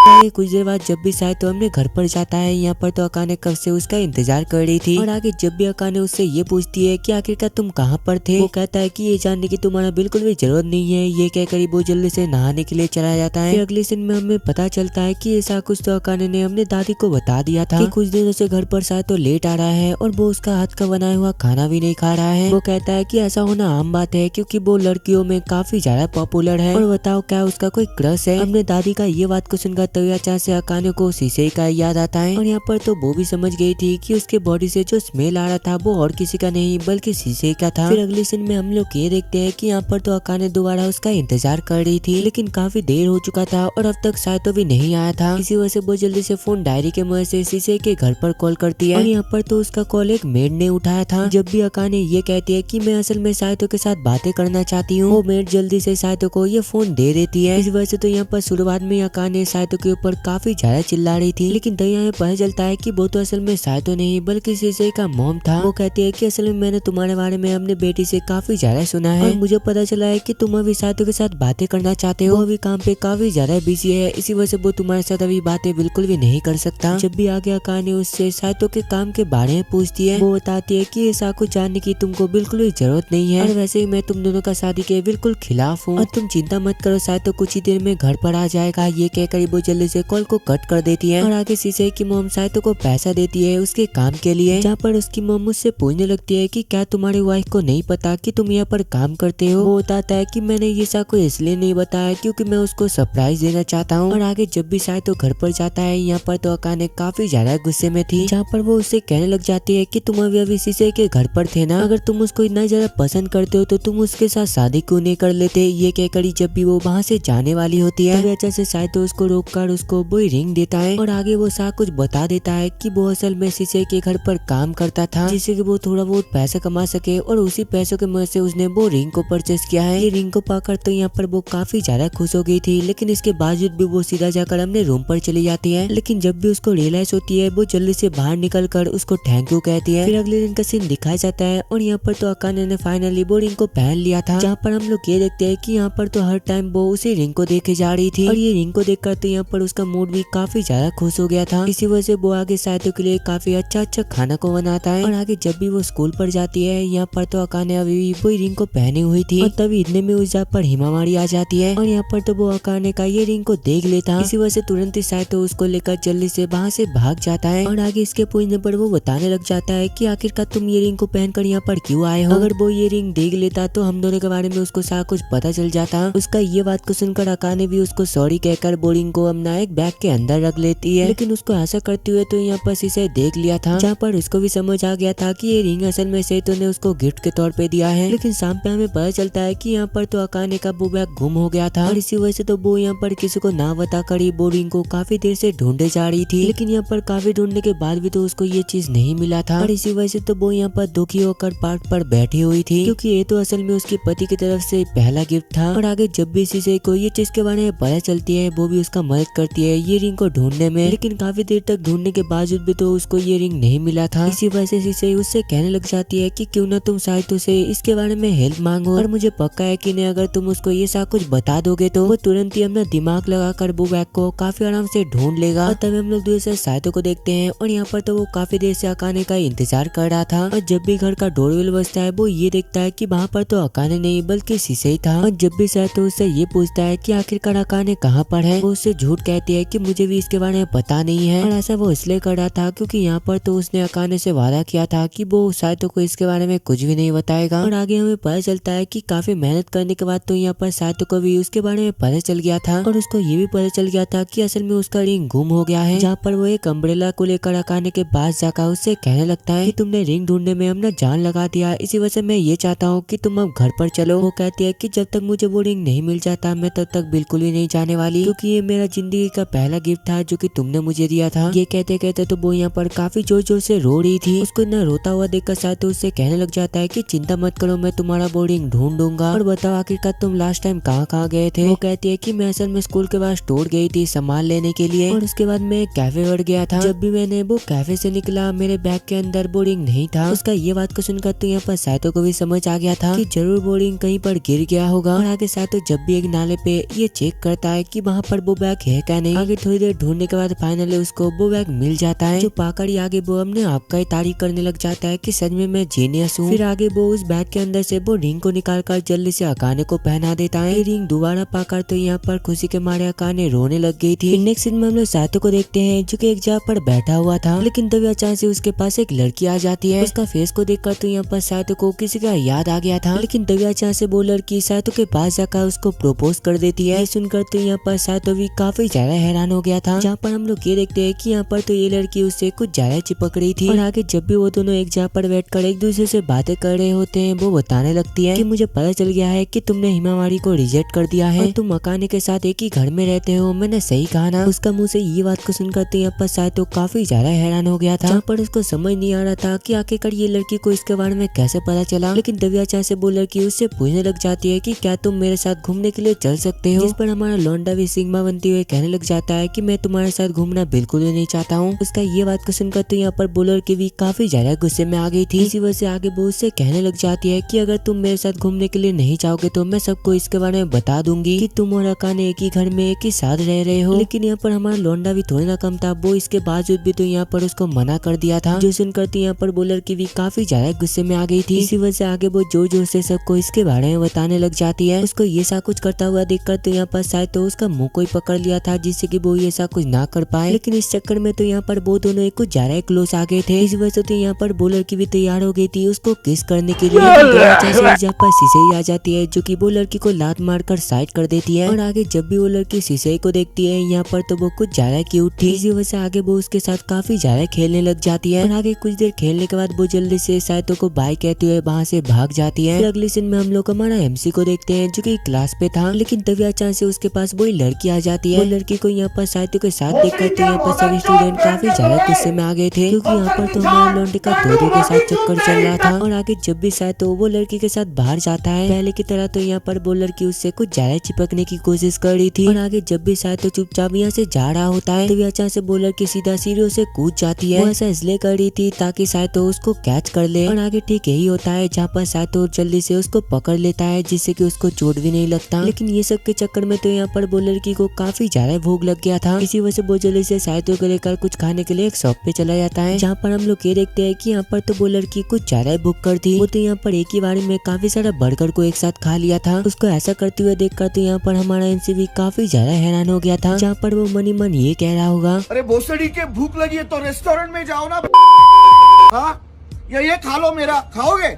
आगे कुछ देर बाद जब भी शायद तो अपने घर पर जाता है, यहाँ पर तो अकाने कब से उसका इंतजार कर रही थी। और आगे जब भी अकाने उससे ये पूछती है कि आखिरकार तुम कहाँ पर थे, वो कहता है कि ये जानने की तुम्हारा बिल्कुल भी जरूरत नहीं है। ये कहकर वो जल्दी से नहाने के लिए चला जाता है। फिर अगले दिन में हमें पता चलता है कि ऐसा कुछ तो अकाने ने अपने दादी को बता दिया था कि कुछ दिनों से घर पर शायद तो लेट आ रहा है और वो उसका हाथ का बनाया हुआ खाना भी नहीं खा रहा है। वो कहता है कि ऐसा होना आम बात है, क्योंकि वो लड़कियों में काफी ज्यादा पॉपुलर है, और बताओ क्या उसका कोई क्रश है। अपने दादी का ये बात को सुनकर तभी अचानक से अकाने को शीशे का याद आता है, और यहाँ पर तो वो भी समझ गई थी कि उसके बॉडी से जो स्मेल आ रहा था वो और किसी का नहीं बल्कि शीशे का था। फिर अगले सीन में हम लोग ये देखते हैं कि यहाँ पर तो अकाने दोबारा उसका इंतजार कर रही थी, लेकिन काफी देर हो चुका था और अब तक शायद तो भी नहीं आया था। इसी वजह से वो जल्दी से फोन डायरी के मदद से शीशे के घर पर कॉल करती है, और यहाँ पर तो उसका कॉल एक मेड ने उठाया था। जब भी अकाने ये कहती है कि मैं असल में साइतो के साथ बातें करना चाहती हूँ, वो मेड जल्दी से साइतो को ये फोन दे देती है। इस वजह से तो यहाँ पर शुरुआत में अकाने साइतो के ऊपर काफी ज्यादा चिल्ला रही थी, लेकिन तभी हमें पता चलता है कि वो तो असल में साइतो नहीं बल्कि शीशे का मॉम था। वो कहती है कि असल में मैंने तुम्हारे बारे में अपने बेटी से काफी ज्यादा सुना है, और मुझे पता चला है कि तुम अभी साइतो के साथ बातें करना चाहते हो। अभी काम पे काफी ज्यादा बिजी है, इसी वजह से वो तुम्हारे साथ अभी बातें बिल्कुल भी नहीं कर सकता। जब भी आगे अकाने उससे साइतो के काम के बारे में पूछती है, वो बताती है कि ऐसा कुछ जानने की तुमको बिल्कुल भी जरूरत नहीं है, और वैसे ही मैं तुम दोनों का शादी के बिल्कुल खिलाफ हूँ, और तुम चिंता मत करो, साइतो कुछ ही देर में घर पर आ जाएगा। ये कहकर वो जल्दी से कॉल को कट कर देती है, और आगे शीशे की मॉम साइतो को पैसा देती है उसके काम के लिए, जहाँ पर उसकी मॉम मुझसे पूछने लगती है कि क्या तुम्हारी वाइफ को नहीं पता कि तुम यहाँ पर काम करते हो। वो बताता है कि मैंने ये सब को इसलिए नहीं बताया क्योंकि मैं उसको सरप्राइज देना चाहता हूँ। और आगे जब भी साइतो घर पर जाता है, यहाँ पर तो अकाने काफी ज्यादा गुस्से में थी, जहाँ पर वो उससे कहने लग जाती है कि तुम अभी शीशे के घर पर थे ना, अगर तुम उसको इतना ज्यादा पसंद करते हो तो तुम उसके साथ शादी क्यों नहीं कर लेते। ये कहकर जब भी वो वहाँ से जाने वाली होती है, तभी अच्छा से साइतो उसको रोक कर बार उसको वही रिंग देता है और आगे वो सारा कुछ बता देता है कि वो असल में शीशे के घर पर काम करता था, जिससे कि वो थोड़ा बहुत पैसा कमा सके और उसी पैसों के मदद से उसने वो रिंग को परचेस किया है। ये रिंग को पाकर तो यहाँ पर वो काफी ज्यादा खुश हो गई थी, लेकिन इसके बावजूद भी वो सीधा जाकर अपने रूम पर चली जाती है। लेकिन जब भी उसको रियलाइज होती है वो जल्दी से बाहर निकल कर उसको थैंक यू कहती है। फिर अगले दिन का सीन दिखाया जाता है और यहाँ पर तो अकाने ने फाइनली वो रिंग को पहन लिया था, जहाँ पर हम लोग ये देखते हैं कि यहाँ पर तो हर टाइम वो उसी रिंग को देखे जा रही थी और ये रिंग को देखकर तो यहाँ पर उसका मूड भी काफी ज्यादा खुश हो गया था। इसी वजह से वो आगे साइतो के लिए काफी अच्छा खाना को बनाता है। और आगे जब भी वो स्कूल पर जाती है यहाँ पर तो अकाने अभी भी वो रिंग को पहनी हुई थी और तभी इतने में उस जगह पर हिमावारी आ जाती है और यहाँ पर तो वो अकाने का ये रिंग को देख लेता। इसी वजह से तुरंत ही साइतो उसको लेकर जल्दी से वहाँ से भाग जाता है और आगे इसके पहुंचने पर वो बताने लग जाता है कि आखिरकार तुम ये रिंग को पहनकर यहाँ पर क्यों आए हो। अगर वो ये रिंग देख लेता तो हम दोनों के बारे में उसको सारा कुछ पता चल जाता। उसका ये बात को सुनकर अकाने भी उसको सॉरी कहकर वो रिंग को अपना एक बैग के अंदर रख लेती है, लेकिन उसको ऐसा करते हुए तो यहाँ पर शीशे देख लिया था, जहाँ पर उसको भी समझ आ गया था कि ये रिंग असल में सेतो ने उसको गिफ्ट के तौर पे दिया है। लेकिन शाम पे हमें पता चलता है कि यहाँ पर तो अकाने का वो बैग गुम हो गया था और इसी वजह से तो वो यहाँ पर किसी को ना बताकर ही वो रिंग को काफी देर से ढूंढे जा रही थी। लेकिन यहाँ पर काफी ढूंढने के बाद भी तो उसको ये चीज नहीं मिला था और इसी वजह से तो वो यहाँ पर दुखी होकर पार्क पर बैठी हुई थी, क्योंकि ये तो असल में उसके पति की तरफ से पहला गिफ्ट था। और आगे जब भी शीशे को ये चीज के बारे में पता चलती है वो भी उसका मदद करती है ये रिंग को ढूंढने में, लेकिन काफी देर तक ढूंढने के बावजूद भी तो उसको ये रिंग नहीं मिला था। इसी वजह से शीशे उससे कहने लग जाती है कि क्यों ना तुम साइतो से इसके बारे में हेल्प मांगो और मुझे पक्का है कि नहीं अगर तुम उसको ये सब कुछ बता दोगे तो वो तुरंत ही अपना दिमाग लगाकर वो बैग को काफी आराम से ढूंढ लेगा। और तभी हम लोग दूसरे साइतो को देखते हैं और यहाँ पर तो वो काफी देर से अकाने का इंतजार कर रहा था और जब भी घर का डोरबेल बजता है वो ये देखता है कि वहाँ पर तो अकाने नहीं बल्कि शीशे ही था। और जब भी साइतो उससे ये पूछता है कि आखिरकार अकाने कहाँ पर है, वो उससे झूठ कहती है कि मुझे भी इसके बारे में पता नहीं है। और ऐसा वो इसलिए कर रहा था क्योंकि यहाँ पर तो उसने अकाने से वादा किया था कि वो साइतो को इसके बारे में कुछ भी नहीं बताएगा। और आगे हमें पता चलता है कि काफी मेहनत करने के बाद तो यहाँ पर साइतो को भी उसके बारे में पता चल गया था और उसको ये भी पता चल गया था कि असल में उसका रिंग गुम हो गया है। जहाँ पर वो एक अम्ब्रेला को लेकर अकाने के पास जाकर उससे कहने लगता है कि तुमने रिंग ढूंढने में अपना जान लगा दिया, इसी वजह से मैं ये चाहता हूँ कि तुम अब घर पर चलो। वो कहती है कि जब तक मुझे वो रिंग नहीं मिल जाता मैं तब तक बिल्कुल भी नहीं जाने वाली, क्योंकि ये मेरा जिंदगी का पहला गिफ्ट था जो कि तुमने मुझे दिया था। ये कहते कहते तो वो यहाँ पर काफी जोर जोर से रो रही थी। उसको इतना रोता हुआ देखकर साइतो उससे कहने लग जाता है कि चिंता मत करो, मैं तुम्हारा वो रिंग ढूंढ दूंगा। और बताओ आखिरकार तुम लास्ट टाइम कहाँ गए थे। वो कहती है कि मैं असल में स्कूल के बाद स्टोर गई थी सामान लेने के लिए और उसके बाद मैं कैफे बढ़ गया था। जब भी मैंने वो कैफे से निकला मेरे बैग के अंदर वो रिंग नहीं था। उसका ये बात को सुनकर तो यहाँ पर साइतो को भी समझ आ गया था कि जरूर वो रिंग कहीं पर गिर गया होगा। और आगे साइतो जब भी एक नाले पे ये चेक करता है कि वहाँ पर वो बैग है क्या नहीं। आगे थोड़ी देर ढूंढने के बाद फाइनली उसको वो बैग मिल जाता है, जो पाकर ही आगे वो अपने आप का ही तारीफ करने लग जाता है कि सच में मैं जीनियस हूँ। फिर आगे वो उस बैग के अंदर से वो रिंग को निकाल कर जल्दी से अकाने को पहना देता है। रिंग दोबारा पाकर तो यहाँ पर खुशी के मारे अकाने रोने लग गई थी। नेक्स्ट सीन में हम लोग साइतो को देखते हैं जो कि एक जगह पर बैठा हुआ था, लेकिन तभी अचानक से उसके पास एक लड़की आ जाती है। उसका फेस को देखकर तो यहाँ पर साइतो को किसी का याद आ गया था, लेकिन तभी अचानक से वो लड़की साइतो के पास जाकर उसको प्रपोज कर देती है। सुनकर तो यहाँ पर साइतो भी काफी ज्यादा हैरान हो गया था, जहाँ पर हम लोग ये देखते हैं कि यहाँ पर तो ये लड़की उससे कुछ ज्यादा चिपक रही थी। और आगे जब भी वो दोनों एक जगह पर बैठकर एक दूसरे से बातें कर रहे होते हैं वो बताने लगती है कि मुझे पता चल गया है कि तुमने हिमावारी को रिजेक्ट कर दिया है और तुम अकाने के साथ एक ही घर में रहते हो। मैंने सही कहा ना। उसका मुंह से ये बात को सुनकर तो यहाँ पर साइतो काफी ज्यादा हैरान हो गया था, जहाँ पर उसको समझ नहीं आ रहा था कि आखिरकार ये लड़की को इसके बारे में कैसे पता चला। लेकिन तभी अचानक से वो लड़की उससे पूछने लग जाती है कि क्या तुम मेरे साथ घूमने के लिए चल सकते हो, जिस पर हमारा लौंडा भी सिग्मा बनती हुए कहने लग जाता है कि मैं तुम्हारे साथ घूमना बिल्कुल भी नहीं चाहता हूँ। उसका ये बात को सुनकर तो यहाँ पर वो लड़की भी काफी ज्यादा गुस्से में आ गई थी। इसी वजह से आगे वो उससे कहने लग जाती है कि अगर तुम मेरे साथ घूमने के लिए नहीं चाहोगे तो मैं सबको इसके बारे में बता दूंगी कि तुम और अकाने एक ही घर में एक ही साथ रह रहे हो। लेकिन यहाँ पर हमारा लौंडा भी थोड़ी ना कम था, वो इसके बावजूद भी तो यहाँ पर उसको मना कर दिया था, जो सुनकर तो यहाँ पर वो लड़की भी काफी ज्यादा गुस्से में आ गई थी। इसी वजह से आगे वो जोर जोर से सबको इसके बारे में बताने लग जाती है। उसको ये सा कुछ करता हुआ देखकर तो यहाँ पर शायद तो उसका मुंह को ही पकड़ लिया था, जिससे कि वो ये सा कुछ ना कर पाए। लेकिन इस चक्कर में तो यहाँ पर वो दोनों कुछ ज्यादा क्लोज आ गए थे। इस वजह से तो यहाँ पर वो लड़की भी तैयार हो गई थी उसको किस करने के लिए। जहाँ पर शीशे आ जाती है जो कि वो लड़की को लात मारकर साइड कर देती है। और आगे जब भी वो लड़की शीशे को देखती है यहाँ पर तो वो कुछ ज्यादा क्यूट थी। इसी वजह से आगे वो उसके साथ काफी ज्यादा खेलने लग जाती है। और आगे कुछ देर खेलने के बाद वो जल्दी से साइतो को बाय कहते हुए वहाँ से भाग जाती है। अगले सीन में हम लोग हमारा एमसी को देखते हैं जो कि क्लास पे था, लेकिन तभी अचानक से उसके पास वही लड़की आ जाती है। वो लड़की को यहाँ पर साहित्य के साथ देखकर तो यहाँ पर सभी स्टूडेंट काफी ज्यादा गुस्से में आ गए थे, क्योंकि यहाँ पर तो हमारे लौंडे का दो के साथ चक्कर चल रहा था। और आगे जब भी साहित्य वो लड़की के साथ बाहर जाता है, पहले की तरह तो यहाँ पर वो लड़की उससे कुछ ज्यादा चिपकने की कोशिश कर रही थी। और आगे जब भी साहित्य चुपचाप यहाँ से जा रहा होता है, तो अचानक से वो लड़की सीधा सीढ़ियों से कूद जाती है। वो ऐसा इसलिए कर रही थी ताकि साहित्य उसको कैच कर ले। और आगे ठीक यही होता है, जहाँ पर साहित्य जल्दी से उसको पकड़ लेता है, जिससे कि उसको चोट भी नहीं लगता। लेकिन ये सब के चक्कर में तो यहाँ पर वो लड़की को काफी ज्यादा भूख लग गया था। इसी वजह से वो जल्दी से साहित्य को लेकर कुछ खाने के लिए एक शॉप पे चला जाता है, जहाँ पर हम लोग ये देखते हैं कि यहाँ पर तो वो लड़की कुछ ज्यादा भूख कर थी। वो तो यहाँ पर एक ही बारी में काफी सारा बर्गर को एक साथ खा लिया था। उसको ऐसा करते हुए देखकर तो यहाँ पर हमारा एमसी भी काफी ज्यादा हैरान हो गया था, जहाँ पर वो मन ही मन ये कह रहा होगा, अरे भोसड़ी के भूख लगी है तो रेस्टोरेंट में जाओ ना। हाँ, ये खा लो, मेरा खाओगे?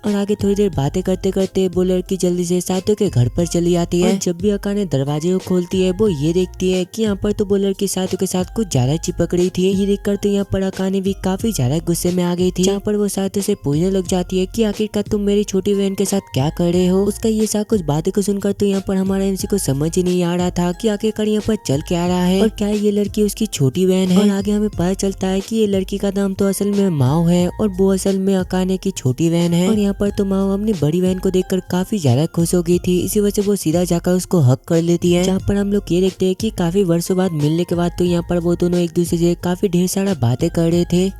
और आगे थोड़ी देर बातें करते करते वो लड़की जल्दी से साहित्य के घर पर चली आती है। और जब भी अकाने दरवाजे को खोलती है, वो ये देखती है कि यहाँ पर तो वो लड़की साहित्य के साथ कुछ ज्यादा चिपक रही थी। ये देखकर तो यहाँ पर अकाने भी काफी ज्यादा गुस्से में आ गई थी, जहाँ पर वो साहित्य से पूछने लग जाती है कि आखिरकार तुम मेरी छोटी बहन के साथ क्या कर रहे हो। उसका ये सब कुछ बातें को सुनकर तो यहाँ पर हमारा एमसी को समझ ही नहीं आ रहा था कि आखिरकार यहाँ पर चल क्या रहा है और क्या ये लड़की उसकी छोटी बहन है। और आगे हमें पता चलता है कि ये लड़की का नाम तो असल में माओ है और वो असल में अकाने की छोटी बहन है। और यहाँ पर तो माओ अपनी बड़ी बहन को देखकर काफी ज्यादा खुश हो गई थी। इसी वजह से वो सीधा जाकर उसको हक कर लेती है, जहाँ पर हम लोग ये देखते हैं कि काफी वर्षों बाद मिलने के बाद तो यहाँ पर वो दोनों एक दूसरे से काफी ढेर सारा बातें कर रहे थे।